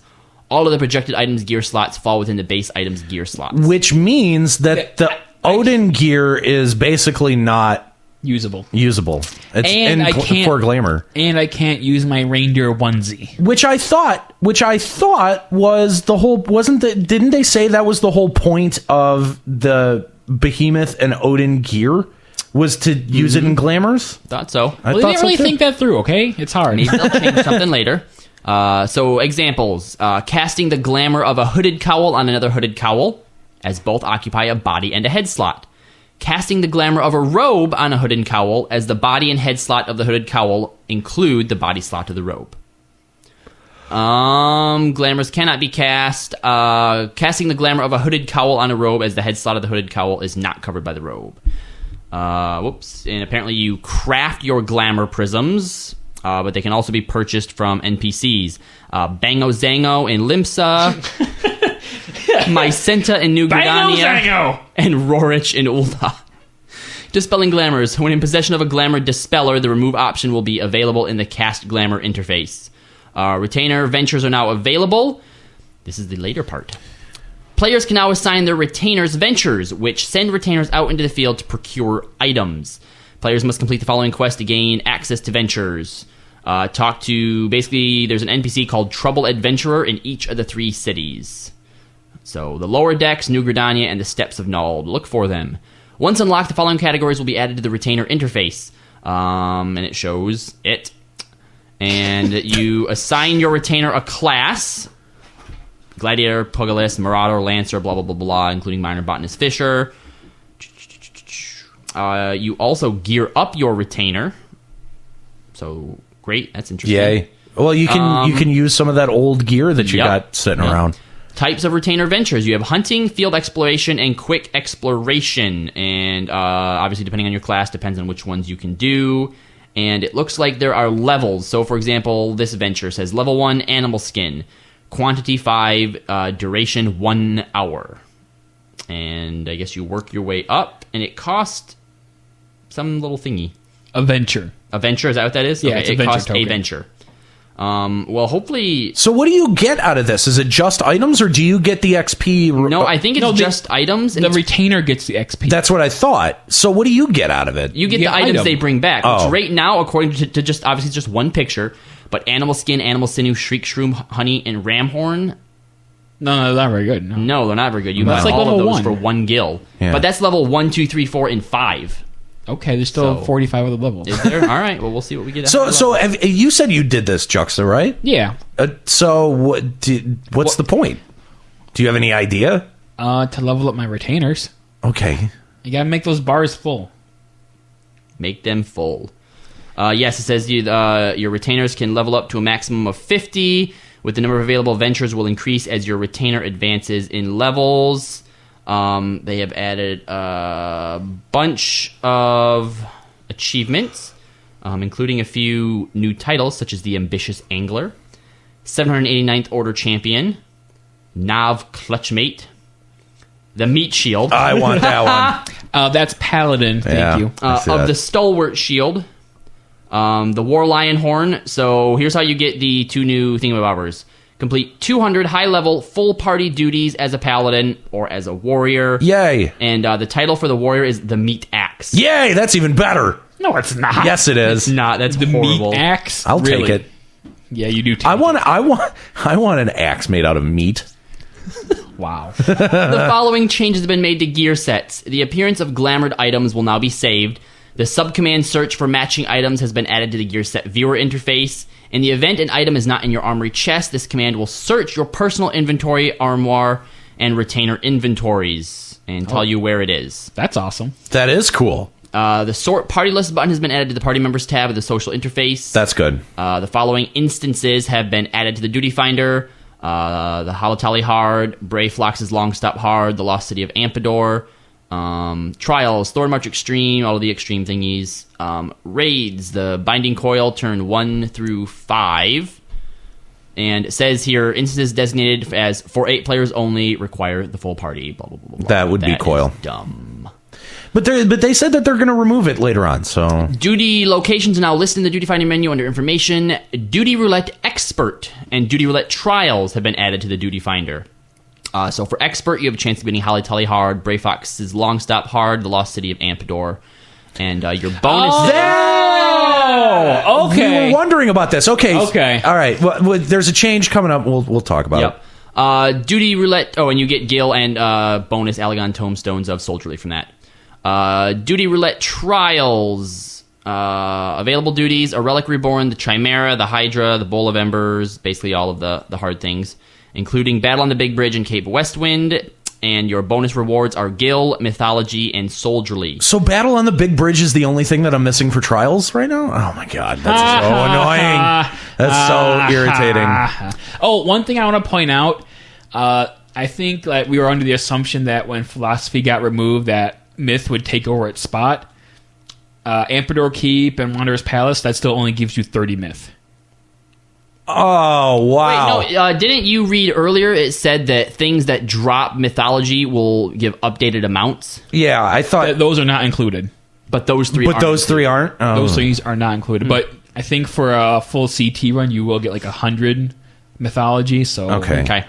[SPEAKER 5] All of the projected items' gear slots fall within the base item's gear slots.
[SPEAKER 2] Which means that the Odin gear is basically not
[SPEAKER 4] usable.
[SPEAKER 2] It's for glamour.
[SPEAKER 4] And I can't use my reindeer onesie.
[SPEAKER 2] Which I thought was the whole. Didn't they say that was the whole point of the Behemoth and Odin gear? Was to use it in glamours?
[SPEAKER 5] Thought so.
[SPEAKER 4] Well, they didn't really think that through, okay? It's hard.
[SPEAKER 5] Maybe they'll change something later. So examples. Casting the glamour of a hooded cowl on another hooded cowl, as both occupy a body and a head slot. Casting the glamour of a robe on a hooded cowl, as the body and head slot of the hooded cowl include the body slot of the robe. Glamours cannot be cast. Casting the glamour of a hooded cowl on a robe, as the head slot of the hooded cowl is not covered by the robe. And apparently you craft your glamour prisms, but they can also be purchased from NPCs. Bango Zango in Limsa, Mycenta in New Gridania, and Rorich in Ulda. Dispelling glamours. When in possession of a glamour dispeller, the remove option will be available in the cast glamour interface. Retainer ventures are now available. This is the later part. Players can now assign their retainers ventures, which send retainers out into the field to procure items. Players must complete the following quest to gain access to ventures. There's an NPC called Trouble Adventurer in each of the 3 cities. So, the Lower Decks, New Gridania, and the Steppes of Nald. Look for them. Once unlocked, the following categories will be added to the retainer interface. And it shows it. And you assign your retainer a class. Gladiator, Pugilist, Marauder, Lancer, blah, blah, blah, blah, including Minor Botanist Fisher. You also gear up your retainer. So, great. That's interesting.
[SPEAKER 2] Yay. Well, you can use some of that old gear that you got sitting around.
[SPEAKER 5] Types of retainer ventures. You have hunting, field exploration, and quick exploration. And obviously, depending on your class, depends on which ones you can do. And it looks like there are levels. So, for example, this venture says Level 1, Animal Skin. Quantity 5, duration 1 hour. And I guess you work your way up, and it costs some little thingy.
[SPEAKER 4] A venture.
[SPEAKER 5] A venture, is that what that is?
[SPEAKER 4] Yeah,
[SPEAKER 5] okay,
[SPEAKER 4] it's a
[SPEAKER 5] it
[SPEAKER 4] venture
[SPEAKER 5] costs
[SPEAKER 4] token.
[SPEAKER 5] a venture. Well, hopefully...
[SPEAKER 2] So what do you get out of this? Is it just items, or do you get the XP?
[SPEAKER 5] No, I think it's just items.
[SPEAKER 4] The retainer gets the XP.
[SPEAKER 2] That's what I thought. So what do you get out of it?
[SPEAKER 5] You get the items they bring back, which
[SPEAKER 2] Oh.
[SPEAKER 5] right now, according to just obviously just one picture, but animal skin, animal sinew, shriek shroom, honey, and ram horn.
[SPEAKER 4] No, they're not very good.
[SPEAKER 5] No, they're not very good. You
[SPEAKER 4] That's
[SPEAKER 5] buy
[SPEAKER 4] like
[SPEAKER 5] all of
[SPEAKER 4] level
[SPEAKER 5] those
[SPEAKER 4] 1.
[SPEAKER 5] for 1 gil.
[SPEAKER 2] Yeah.
[SPEAKER 5] But that's level 1, 2, 3, 4, and 5.
[SPEAKER 4] Okay, there's still 45 other levels.
[SPEAKER 5] Is there? All right. Well, we'll see what we get.
[SPEAKER 2] You said you did this, Juxta, right?
[SPEAKER 4] Yeah.
[SPEAKER 2] What's the point? Do you have any idea?
[SPEAKER 4] To level up my retainers.
[SPEAKER 2] Okay.
[SPEAKER 4] You gotta make those bars full.
[SPEAKER 5] Make them full. Yes, it says your retainers can level up to a maximum of 50. With the number of available ventures will increase as your retainer advances in levels. They have added a bunch of achievements, including a few new titles, such as the Ambitious Angler, 789th Order Champion, Nav Clutchmate, the Meat Shield.
[SPEAKER 2] I want that one.
[SPEAKER 4] That's Paladin. Thank you.
[SPEAKER 5] Of the Stalwart Shield, the War Lion Horn. So here's how you get the 2 new thingamabobbers. Complete 200 high-level full party duties as a paladin or as a warrior.
[SPEAKER 2] Yay.
[SPEAKER 5] And the title for the warrior is the Meat Axe.
[SPEAKER 2] Yay, that's even better.
[SPEAKER 4] No, it's not.
[SPEAKER 2] Yes, it is.
[SPEAKER 5] It's not. That's
[SPEAKER 4] The
[SPEAKER 5] horrible.
[SPEAKER 4] meat axe.
[SPEAKER 2] I'll
[SPEAKER 4] Really?
[SPEAKER 2] take it.
[SPEAKER 4] Yeah, you do. Take
[SPEAKER 2] I want an axe made out of meat.
[SPEAKER 4] Wow.
[SPEAKER 5] The following changes have been made to gear sets. The appearance of glamoured items will now be saved. The subcommand search for matching items has been added to the gear set viewer interface. In the event an item is not in your armory chest, this command will search your personal inventory, armoire, and retainer inventories and tell you where it is.
[SPEAKER 4] That's awesome.
[SPEAKER 2] That is cool.
[SPEAKER 5] The sort party list button has been added to the party members tab of the social interface.
[SPEAKER 2] That's good.
[SPEAKER 5] The following instances have been added to the duty finder. The Halotali Hard, Bray Flox's Long Stop Hard, the Lost City of Ampador, Trials, Thorn March Extreme, all of the extreme thingies, Raids, the Binding Coil, turn 1 through 5, and it says here, instances designated as for 8 players only require the full party, blah, blah, blah, blah.
[SPEAKER 2] That would be Coil.
[SPEAKER 5] Dumb.
[SPEAKER 3] But they said that they're going to remove it later on. So
[SPEAKER 5] Duty locations are now listed in the Duty Finder menu under Information. Duty Roulette Expert and Duty Roulette Trials have been added to the Duty Finder. So for Expert, you have a chance of beating Holly Tully hard, Bray Fox's Long Stop hard, the Lost City of Ampador, and your bonus.
[SPEAKER 4] Oh, okay.
[SPEAKER 3] We were wondering about this. Okay. All right. Well, there's a change coming up. We'll talk about it.
[SPEAKER 5] Duty Roulette. Oh, and you get Gil and bonus Allegon Tomestones of Soldierly from that. Duty Roulette Trials. Available duties: a Relic Reborn, the Chimera, the Hydra, the Bowl of Embers, basically all of the hard things, including Battle on the Big Bridge and Cape Westwind. And your bonus rewards are Gil, Mythology, and Soldierly.
[SPEAKER 3] So Battle on the Big Bridge is the only thing that I'm missing for Trials right now? Oh my god, that's so annoying. That's so irritating.
[SPEAKER 4] Oh, one thing I want to point out, I think like we were under the assumption that when Philosophy got removed that Myth would take over its spot. Ampador Keep and Wanderer's Palace, that still only gives you 30 Myth.
[SPEAKER 3] Oh, wow.
[SPEAKER 5] Wait, no, didn't you read earlier it said that things that drop Mythology will give updated amounts?
[SPEAKER 3] Yeah, I thought...
[SPEAKER 4] Those are not included.
[SPEAKER 5] But those three aren't.
[SPEAKER 3] Those three aren't? Oh.
[SPEAKER 4] Those things are not included. But I think for a full CT run, you will get like 100 Mythology. So
[SPEAKER 3] Okay.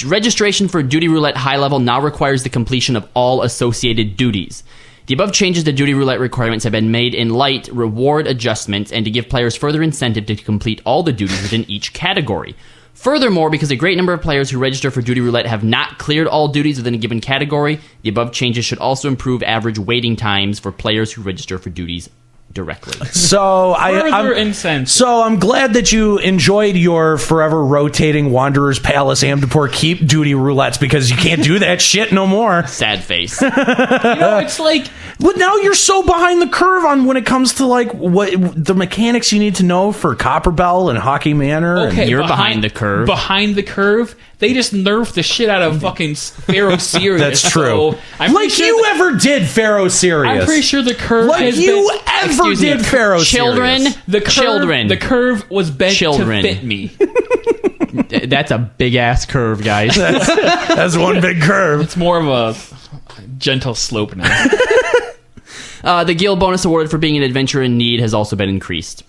[SPEAKER 5] Registration for Duty Roulette High Level now requires the completion of all associated duties. The above changes to Duty Roulette requirements have been made in light reward adjustments and to give players further incentive to complete all the duties within each category. Furthermore, because a great number of players who register for Duty Roulette have not cleared all duties within a given category, the above changes should also improve average waiting times for players who register for duties directly.
[SPEAKER 3] So I'm glad that you enjoyed your forever rotating Wanderer's Palace, Amdapor Keep duty roulettes because you can't do that shit no more.
[SPEAKER 5] Sad face.
[SPEAKER 4] It's like,
[SPEAKER 3] but now you're so behind the curve on when it comes to like what the mechanics you need to know for Copper Bell and Hockey Manor.
[SPEAKER 4] okay,
[SPEAKER 5] You're behind the curve.
[SPEAKER 4] Behind the curve, they just nerfed the shit out of fucking Pharaoh Sirius.
[SPEAKER 3] That's true.
[SPEAKER 4] So I'm
[SPEAKER 3] like
[SPEAKER 4] pretty
[SPEAKER 3] you
[SPEAKER 4] sure
[SPEAKER 3] ever did Pharaoh Sirius.
[SPEAKER 4] I'm pretty sure the curve
[SPEAKER 3] like
[SPEAKER 4] has
[SPEAKER 3] you
[SPEAKER 4] been...
[SPEAKER 3] ever did Pharaoh
[SPEAKER 5] Children,
[SPEAKER 3] Sirius.
[SPEAKER 4] The curve was bent to fit me.
[SPEAKER 5] That's a big ass curve, guys.
[SPEAKER 3] That's one big curve.
[SPEAKER 4] It's more of a gentle slope now.
[SPEAKER 5] The Guild bonus awarded for being an adventurer in need has also been increased.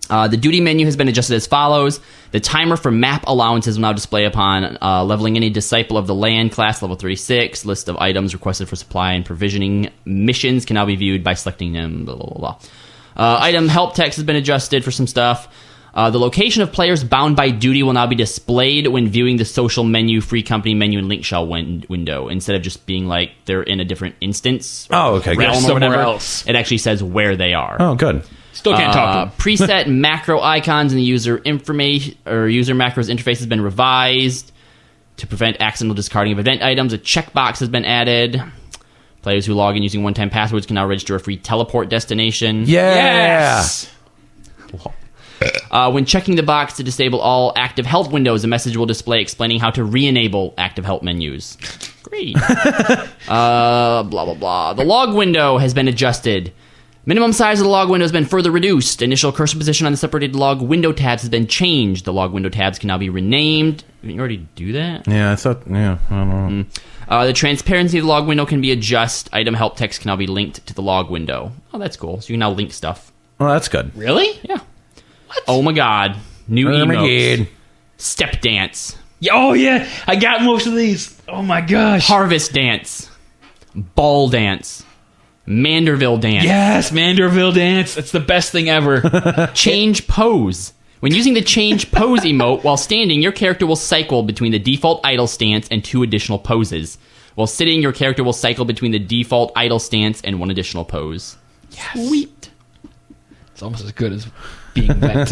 [SPEAKER 5] The duty menu has been adjusted as follows. The timer for map allowances will now display upon leveling any Disciple of the Land class, level 36. List of items requested for supply and provisioning missions can now be viewed by selecting them, blah, blah, blah, blah. Item help text has been adjusted for some stuff. The location of players bound by duty will now be displayed when viewing the social menu, free company menu, and link shell window, instead of just being like they're in a different instance.
[SPEAKER 3] Oh, okay.
[SPEAKER 5] Realm or
[SPEAKER 4] Somewhere
[SPEAKER 5] whatever.
[SPEAKER 4] else.
[SPEAKER 5] It actually says where they are.
[SPEAKER 3] Oh, good.
[SPEAKER 4] Still can't talk to him.
[SPEAKER 5] Preset macro icons in the user information or user macros interface has been revised to prevent accidental discarding of event items. A checkbox has been added. Players who log in using one-time passwords can now register a free teleport destination.
[SPEAKER 3] Yeah.
[SPEAKER 4] Yes!
[SPEAKER 5] When checking the box to disable all active help windows, a message will display explaining how to re-enable active help menus. Great. Blah, blah, blah. The log window has been adjusted. Minimum size of the log window has been further reduced. Initial cursor position on the separated log window tabs has been changed. The log window tabs can now be renamed. Didn't you already do that?
[SPEAKER 3] Yeah, I thought, I don't know.
[SPEAKER 5] The transparency of the log window can be adjusted. Item help text can now be linked to the log window. Oh, that's cool. So you can now link stuff.
[SPEAKER 3] Well, that's good.
[SPEAKER 4] Really?
[SPEAKER 5] Yeah. What? Oh my god. New emotes. Step dance.
[SPEAKER 4] Oh, yeah. I got most of these. Oh, my gosh.
[SPEAKER 5] Harvest dance. Ball dance. Manderville dance.
[SPEAKER 4] Yes, Manderville dance. That's the best thing ever.
[SPEAKER 5] Change pose. When using the change pose emote while standing, your character will cycle between the default idle stance and 2 additional poses. While sitting, your character will cycle between the default idle stance and 1 additional pose.
[SPEAKER 4] Yes. Sweet. It's almost as good as being bent.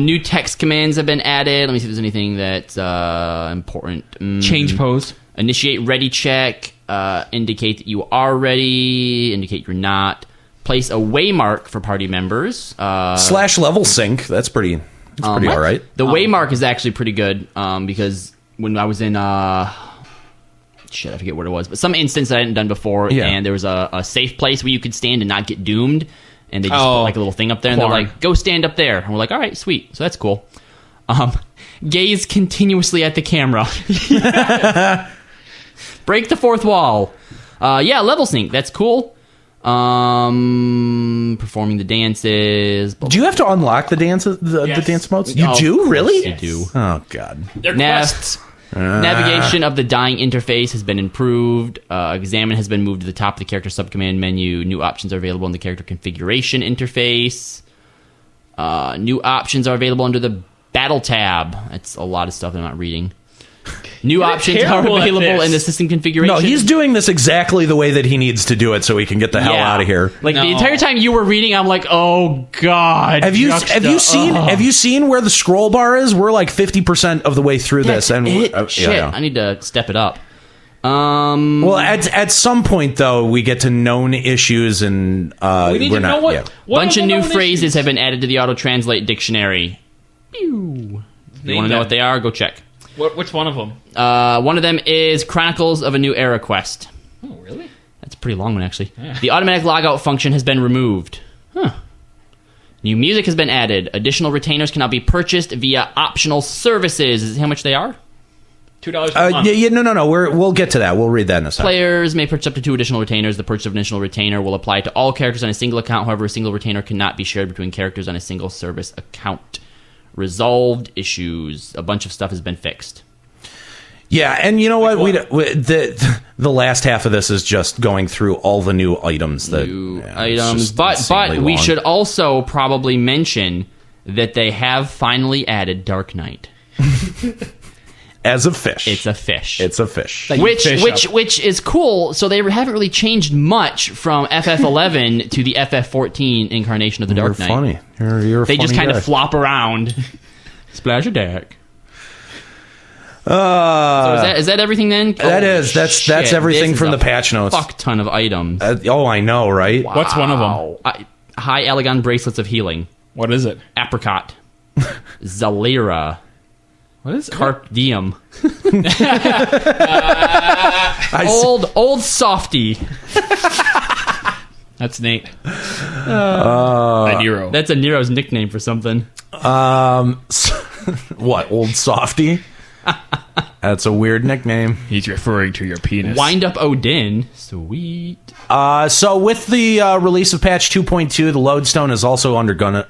[SPEAKER 5] New text commands have been added. Let me see if there's anything that's important.
[SPEAKER 4] Change pose.
[SPEAKER 5] Initiate ready check. Indicate that you are ready. Indicate you're not. Place a waymark for party members.
[SPEAKER 3] / level sync. That's pretty all right.
[SPEAKER 5] The waymark is actually pretty good because when I was in I forget what it was, but some instance that I hadn't done before, and there was a safe place where you could stand and not get doomed, and they just put like a little thing up there, and they're like, "Go stand up there," and we're like, "All right, sweet." So that's cool. Gaze continuously at the camera. Break the fourth wall. Level sync. That's cool. Performing the dances.
[SPEAKER 3] Do you have to unlock the dances, the dance modes? You do, really?
[SPEAKER 5] You do.
[SPEAKER 3] Oh god.
[SPEAKER 4] They're quests.
[SPEAKER 5] Navigation of the dying interface has been improved. Examine has been moved to the top of the character subcommand menu. New options are available in the character configuration interface. New options are available under the battle tab. That's a lot of stuff I'm not reading. New options are available in the system configuration.
[SPEAKER 3] No, he's doing this exactly the way that he needs to do it so he can get the hell out of here.
[SPEAKER 5] Like the entire time you were reading, I'm like, oh god.
[SPEAKER 3] Have you seen where the scroll bar is? We're like 50% of the way through this, and
[SPEAKER 5] shit, I need to step it up.
[SPEAKER 3] Well, at some point though, we get to known issues, and
[SPEAKER 4] we need to know what
[SPEAKER 5] bunch of new phrases have been added to the auto translate dictionary. Pew. You want to know what they are? Go check.
[SPEAKER 4] Which one of them?
[SPEAKER 5] One of them is Chronicles of a New Era quest.
[SPEAKER 4] Oh, really?
[SPEAKER 5] That's a pretty long one, actually. Yeah. The automatic logout function has been removed. New music has been added. Additional retainers can now be purchased via optional services. Is this how much they are?
[SPEAKER 4] $2 per month.
[SPEAKER 3] No. We'll get to that. We'll read that in a second.
[SPEAKER 5] Players may purchase up to 2 additional retainers. The purchase of an additional retainer will apply to all characters on a single account. However, a single retainer cannot be shared between characters on a single service account. Resolved issues. A bunch of stuff has been fixed.
[SPEAKER 3] Yeah, and you know what? The last half of this is just going through all the new items. But
[SPEAKER 5] we should also probably mention that they have finally added Dark Knight.
[SPEAKER 3] As a fish.
[SPEAKER 5] It's a fish.
[SPEAKER 3] It's a fish.
[SPEAKER 5] Which is cool. So they haven't really changed much from FF11 to the FF14 incarnation of the Dark Knight.
[SPEAKER 3] Funny. You're
[SPEAKER 5] they
[SPEAKER 3] funny
[SPEAKER 5] just kind
[SPEAKER 3] guy.
[SPEAKER 5] of flop around. Splash a deck.
[SPEAKER 3] So
[SPEAKER 5] is that everything then?
[SPEAKER 3] That's everything from the patch notes.
[SPEAKER 5] Fuck ton of items.
[SPEAKER 3] I know, right?
[SPEAKER 5] Wow.
[SPEAKER 4] What's one of them?
[SPEAKER 5] High Allegon bracelets of healing.
[SPEAKER 4] What is it?
[SPEAKER 5] Apricot. Zalira.
[SPEAKER 4] What is it?
[SPEAKER 5] Carp diem. Old softy.
[SPEAKER 4] That's Nate. Aniero.
[SPEAKER 5] That's Anero's nickname for something.
[SPEAKER 3] What, old softy? That's a weird nickname.
[SPEAKER 4] He's referring to your penis.
[SPEAKER 5] Wind up Odin. Sweet.
[SPEAKER 3] So with the release of patch 2.2, the Lodestone has also undergone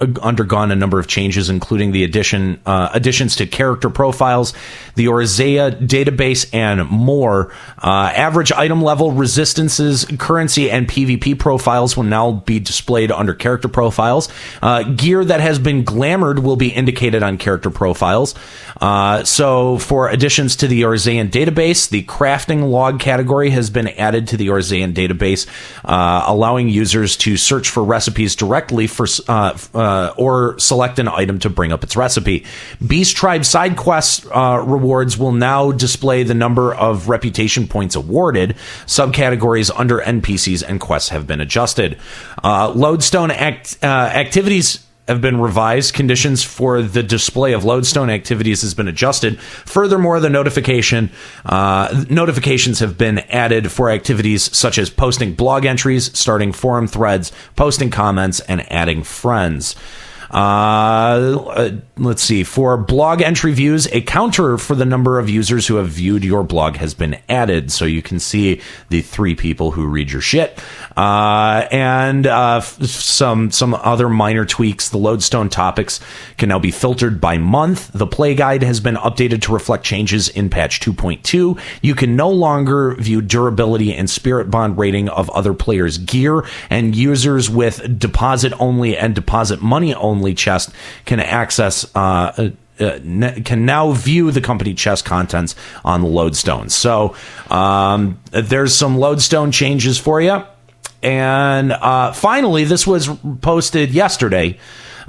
[SPEAKER 3] a number of changes, including the additions to character profiles, the Orzea database, and more. Average item level, resistances, currency, and PvP profiles will now be displayed under character profiles. Gear that has been glamored will be indicated on character profiles. So for additions to the Orzean database, the crafting log category has been added to the Orzean database, allowing users to search for recipes directly or select an item to bring up its recipe. Beast Tribe side quest rewards will now display the number of reputation points awarded. Subcategories under NPCs and quests have been adjusted. Lodestone activities have been revised. Conditions for the display of Lodestone activities has been adjusted. Furthermore, the notifications have been added for activities such as posting blog entries, starting forum threads, posting comments, and adding friends. Let's see. For blog entry views, a counter for the number of users who have viewed your blog has been added, so you can see the 3 people who read your shit. And some other minor tweaks. The Lodestone topics can now be filtered by month. The play guide has been updated to reflect changes in patch 2.2. You can no longer view durability and spirit bond rating of other players' gear, and users with deposit only and deposit money only chest can access can now view the company chest contents on the Lodestone. So there's some Lodestone changes for you. And finally, this was posted yesterday.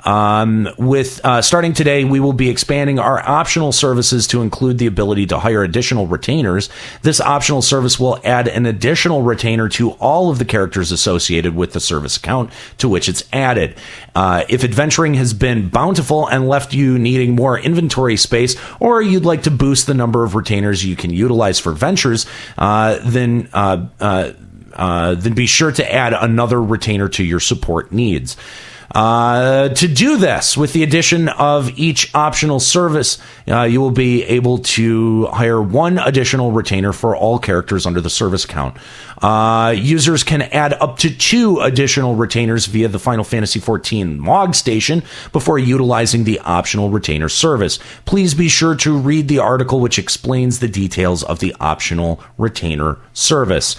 [SPEAKER 3] With starting today, we will be expanding our optional services to include the ability to hire additional retainers. This optional service will add an additional retainer to all of the characters associated with the service account to which it's added. If adventuring has been bountiful and left you needing more inventory space, or you'd like to boost the number of retainers you can utilize for ventures, then be sure to add another retainer to your support needs.
[SPEAKER 2] To do this, with the addition of each optional service, you will be able to hire one additional retainer for all characters under the service count. Users can add up to 2 additional retainers via the Final Fantasy XIV log station before utilizing the optional retainer service. Please be sure to read the article which explains the details of the optional retainer service.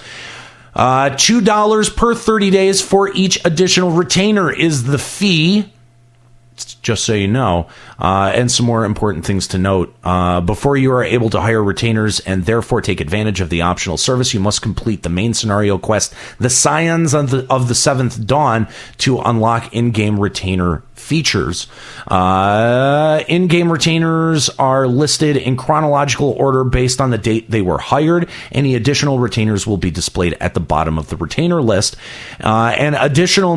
[SPEAKER 2] $2 per 30 days for each additional retainer is the fee. Just so you know. And some more important things to note. Before you are able to hire retainers and therefore take advantage of the optional service, you must complete the main scenario quest, The Scions of the Seventh Dawn, to unlock in-game retainer features. In-game retainers are listed in chronological order based on the date they were hired. Any additional retainers will be displayed at the bottom of the retainer list. And additional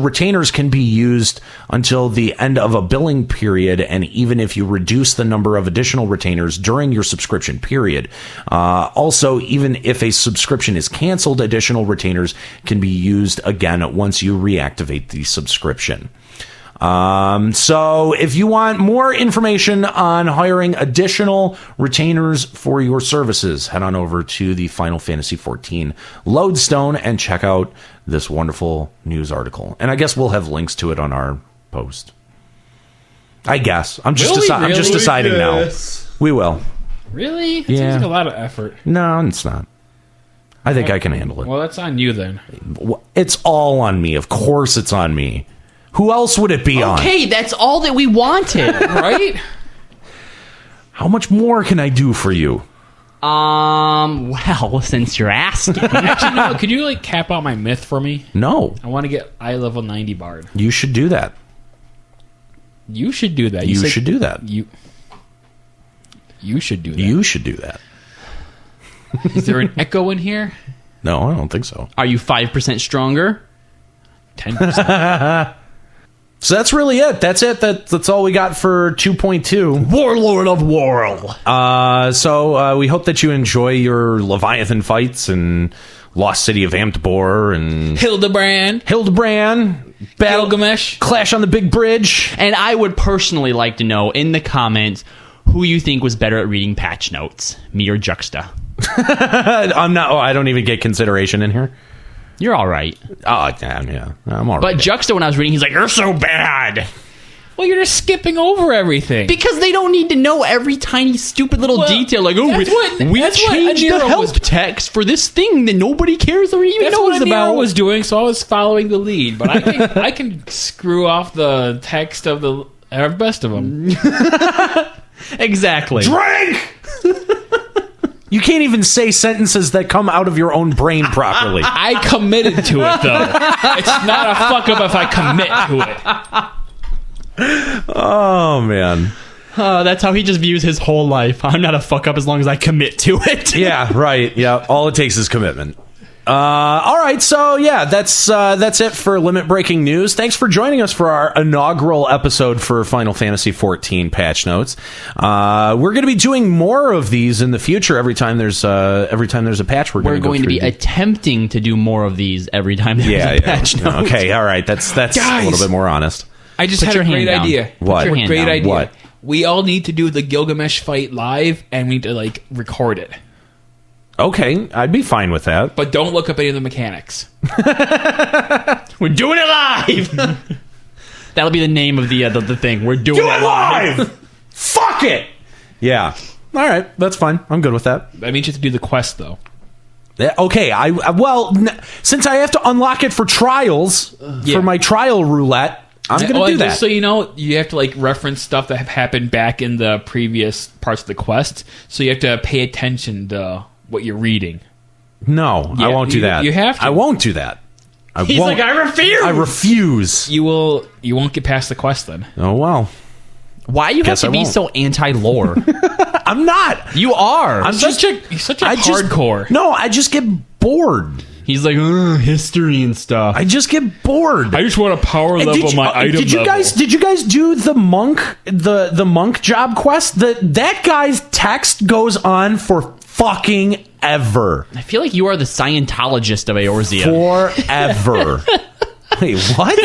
[SPEAKER 2] retainers can be used until the end of a billing period, and even if you reduce the number of additional retainers during your subscription period. Also, even if a subscription is canceled, additional retainers can be used again once you reactivate the subscription. So if you want more information on hiring additional retainers for your services, head on over to the Final Fantasy XIV Lodestone and check out this wonderful news article. And I guess we'll have links to it on our post. I guess. I'm just deciding now. We will.
[SPEAKER 4] Really? It
[SPEAKER 2] Yeah.
[SPEAKER 4] seems like a lot of effort.
[SPEAKER 2] No, it's not. I think I can handle it.
[SPEAKER 4] Well, that's on you then.
[SPEAKER 2] It's all on me. Of course it's on me. Who else would it be on?
[SPEAKER 5] Okay, that's all that we wanted.
[SPEAKER 4] Right?
[SPEAKER 2] How much more can I do for you?
[SPEAKER 5] Well, since you're asking.
[SPEAKER 4] Actually, no. Could you cap out my myth for me?
[SPEAKER 2] No.
[SPEAKER 4] I want to get eye level 90 bard.
[SPEAKER 2] You should do that.
[SPEAKER 4] You should do that.
[SPEAKER 2] You should do that.
[SPEAKER 4] You should do that.
[SPEAKER 2] You should do that.
[SPEAKER 4] Is there an echo in here?
[SPEAKER 2] No, I don't think so.
[SPEAKER 5] Are you 5% stronger?
[SPEAKER 4] 10%.
[SPEAKER 2] So that's really it. That's it. That's all we got for 2.2.
[SPEAKER 5] Warlord of World.
[SPEAKER 2] So we hope that you enjoy your Leviathan fights and Lost City of Amtbor and
[SPEAKER 4] Hildebrand.
[SPEAKER 2] Battle
[SPEAKER 4] Gilgamesh.
[SPEAKER 2] Clash on the Big Bridge.
[SPEAKER 5] And I would personally like to know in the comments who you think was better at reading patch notes, me or Juxta.
[SPEAKER 2] I'm not. Oh, I don't even get consideration in here.
[SPEAKER 5] You're all right.
[SPEAKER 2] Oh, yeah, I'm all right.
[SPEAKER 5] But Juxta, when I was reading, he's like, "You're so bad."
[SPEAKER 4] Well, you're just skipping over everything.
[SPEAKER 5] Because they don't need to know every tiny stupid little detail. Like, oh, we changed the
[SPEAKER 4] Aniero
[SPEAKER 5] help text for this thing that nobody cares or even
[SPEAKER 4] That's
[SPEAKER 5] knows
[SPEAKER 4] what Aniero
[SPEAKER 5] about.
[SPEAKER 4] was doing, so I was following the lead. But I can screw off the text of the best of them.
[SPEAKER 5] Exactly.
[SPEAKER 2] Drink! You can't even say sentences that come out of your own brain properly.
[SPEAKER 4] I committed to it, though. It's not a fuck up if I commit to it.
[SPEAKER 2] Oh, man.
[SPEAKER 5] That's how he just views his whole life. I'm not a fuck up as long as I commit to it.
[SPEAKER 2] Yeah, right. Yeah, all it takes is commitment. All right, so yeah, that's it for Limit Breaking News. Thanks for joining us for our inaugural episode for Final Fantasy XIV Patch Notes. We're going to be doing more of these in the future. Every time there's a patch, we're going to
[SPEAKER 5] be attempting to do more of these every time there's a patch note.
[SPEAKER 2] Okay, all right, that's
[SPEAKER 4] Guys,
[SPEAKER 2] a little bit more honest.
[SPEAKER 4] I just
[SPEAKER 5] Put
[SPEAKER 4] had
[SPEAKER 5] your
[SPEAKER 4] a great
[SPEAKER 5] hand down.
[SPEAKER 4] idea.
[SPEAKER 2] What?
[SPEAKER 5] Put your hand
[SPEAKER 4] Great
[SPEAKER 5] down.
[SPEAKER 4] idea.
[SPEAKER 2] What?
[SPEAKER 4] We all need to do the Gilgamesh fight live, and we need to record it.
[SPEAKER 2] Okay, I'd be fine with that.
[SPEAKER 4] But don't look up any of the mechanics.
[SPEAKER 5] We're doing it live. That'll be the name of the thing. We're doing it live.
[SPEAKER 2] Fuck it. Yeah. All right, that's fine. I'm good with that.
[SPEAKER 4] That means you have to do the quest, though.
[SPEAKER 2] Yeah, okay, since I have to unlock it for trials, for my trial roulette, I'm going to do that.
[SPEAKER 4] Just so you know, you have to reference stuff that have happened back in the previous parts of the quest. So you have to pay attention to what you're reading.
[SPEAKER 2] No, I won't do that.
[SPEAKER 4] You have to.
[SPEAKER 2] I won't do that.
[SPEAKER 5] He's like, I refuse.
[SPEAKER 2] I refuse.
[SPEAKER 4] You won't get past the quest then.
[SPEAKER 2] Oh, well.
[SPEAKER 5] Why you have to be so anti-lore?
[SPEAKER 2] I'm not.
[SPEAKER 5] You are.
[SPEAKER 2] I'm
[SPEAKER 4] He's such a hardcore.
[SPEAKER 2] No, I just get bored.
[SPEAKER 5] He's like, history and stuff.
[SPEAKER 2] I just get bored.
[SPEAKER 4] I just want to power level my item
[SPEAKER 2] Did you guys do the monk job quest? That guy's text goes on for fucking ever.
[SPEAKER 5] I feel like you are the Scientologist of Eorzea.
[SPEAKER 2] Forever.
[SPEAKER 3] Wait, what?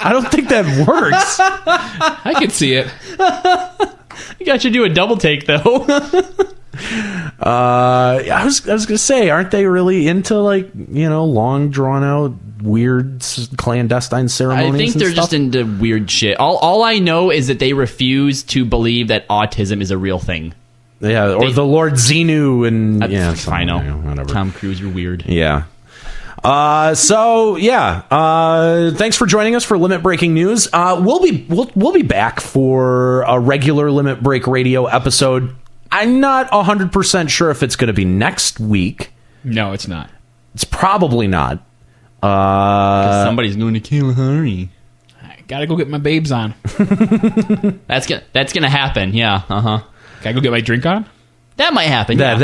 [SPEAKER 3] I don't think that works.
[SPEAKER 4] I could see it.
[SPEAKER 5] You got you do a double take though.
[SPEAKER 3] I was gonna say, aren't they really into like long drawn out weird clandestine ceremonies?
[SPEAKER 5] I think they're just into weird shit. All I know is that they refuse to believe that autism is a real thing.
[SPEAKER 3] Yeah, or the Lord Xenu and
[SPEAKER 5] I know.
[SPEAKER 3] Whatever.
[SPEAKER 5] Tom Cruise, you're weird.
[SPEAKER 3] Yeah. Thanks for joining us for Limit Breaking News. We'll be back for a regular Limit Break Radio episode. I'm not 100% sure if it's going to be next week.
[SPEAKER 4] No, it's not.
[SPEAKER 3] It's probably not.
[SPEAKER 5] Somebody's going to Kalahari.
[SPEAKER 4] I gotta go get my babes on.
[SPEAKER 5] That's gonna happen. Yeah.
[SPEAKER 4] Can I go get my drink on?
[SPEAKER 5] That might happen.
[SPEAKER 3] That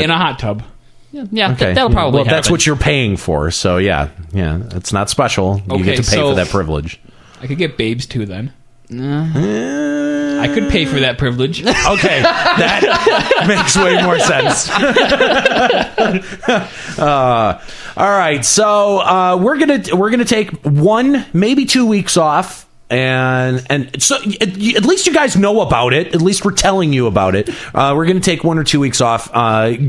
[SPEAKER 4] In a hot tub.
[SPEAKER 5] Yeah.
[SPEAKER 3] okay.
[SPEAKER 5] That'll probably happen.
[SPEAKER 3] That's what you're paying for. So yeah, it's not special. You get to pay for that privilege.
[SPEAKER 4] I could get babes too then. I could pay for that privilege.
[SPEAKER 3] Okay, that makes way more sense. All right, so we're gonna take 1, maybe 2 weeks off. And so at least you guys know about it. At least we're telling you about it. We're going to take 1 or 2 weeks off,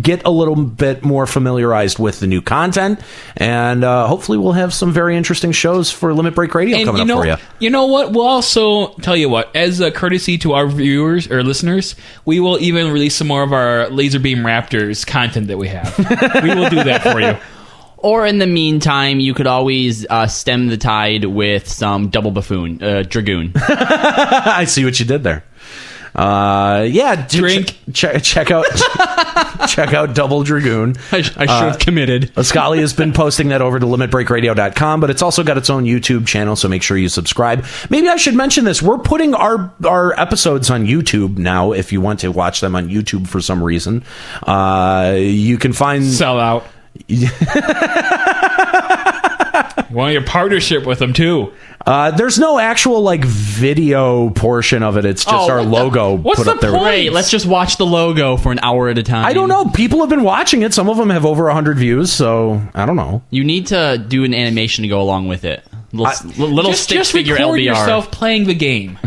[SPEAKER 3] get a little bit more familiarized with the new content, and hopefully we'll have some very interesting shows for Limit Break Radio coming up for you.
[SPEAKER 4] You know what? We'll also tell you what, as a courtesy to our viewers or listeners, we will even release some more of our Laser Beam Raptors content that we have. We will do that for you.
[SPEAKER 5] Or in the meantime, you could always stem the tide with some double buffoon, dragoon.
[SPEAKER 3] I see what you did there.
[SPEAKER 4] Drink.
[SPEAKER 3] Check out check out Double Dragoon.
[SPEAKER 5] I should have committed.
[SPEAKER 3] Scully has been posting that over to limitbreakradio.com, but it's also got its own YouTube channel, so make sure you subscribe. Maybe I should mention this. We're putting our episodes on YouTube now. If you want to watch them on YouTube for some reason, you can find
[SPEAKER 4] Sell out. You want your partnership with them too.
[SPEAKER 3] There's no actual video portion of it. It's just our logo put up there.
[SPEAKER 5] Great, let's just watch the logo for an hour at a time.
[SPEAKER 3] I don't know. People have been watching it. Some of them have over 100 views, so I don't know.
[SPEAKER 5] You need to do an animation to go along with it. Little stick figure
[SPEAKER 4] record
[SPEAKER 5] LBR.
[SPEAKER 4] yourself playing the game.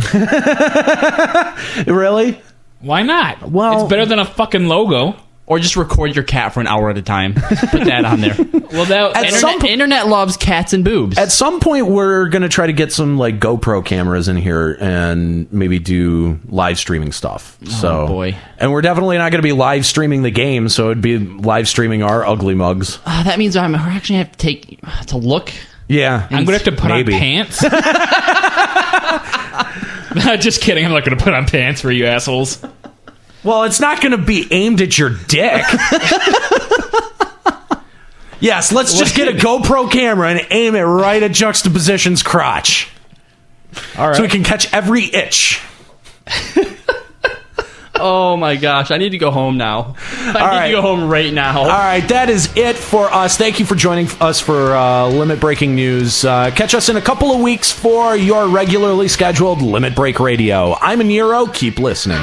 [SPEAKER 3] Really?
[SPEAKER 4] Why not?
[SPEAKER 3] Well,
[SPEAKER 4] it's better than a fucking logo.
[SPEAKER 5] Or just record your cat for an hour at a time. Put that on there.
[SPEAKER 4] Well,
[SPEAKER 5] internet loves cats and boobs.
[SPEAKER 3] At some point, we're going to try to get some GoPro cameras in here and maybe do live streaming stuff.
[SPEAKER 5] Oh, boy.
[SPEAKER 3] And we're definitely not going to be live streaming the game, so it'd be live streaming our ugly mugs.
[SPEAKER 5] That means we're actually have to look.
[SPEAKER 3] Yeah.
[SPEAKER 4] I'm going to have to put on pants. Just kidding. I'm not going to put on pants for you assholes.
[SPEAKER 3] Well, it's not going to be aimed at your dick. Yes, let's just get a GoPro camera and aim it right at Juxtaposition's crotch.
[SPEAKER 4] All right.
[SPEAKER 3] So we can catch every itch.
[SPEAKER 5] Oh my gosh, I need to go home now. I need to go home right now.
[SPEAKER 3] All right, that is it for us. Thank you for joining us for Limit Breaking News. Catch us in a couple of weeks for your regularly scheduled Limit Break Radio. I'm Aniero. Keep listening.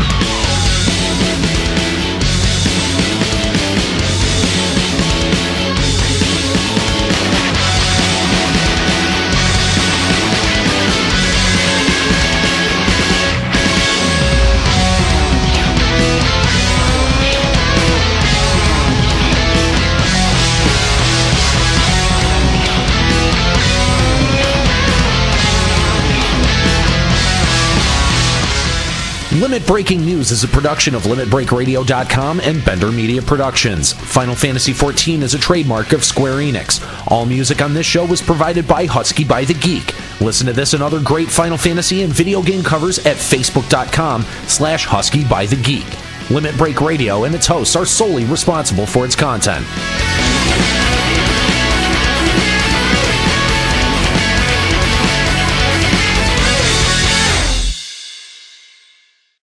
[SPEAKER 3] Limit Breaking News is a production of LimitBreakRadio.com and Bender Media Productions. Final Fantasy XIV is a trademark of Square Enix. All music on this show was provided by Husky by the Geek. Listen to this and other great Final Fantasy and video game covers at Facebook.com/Husky by the Geek. Limit Break Radio and its hosts are solely responsible for its content.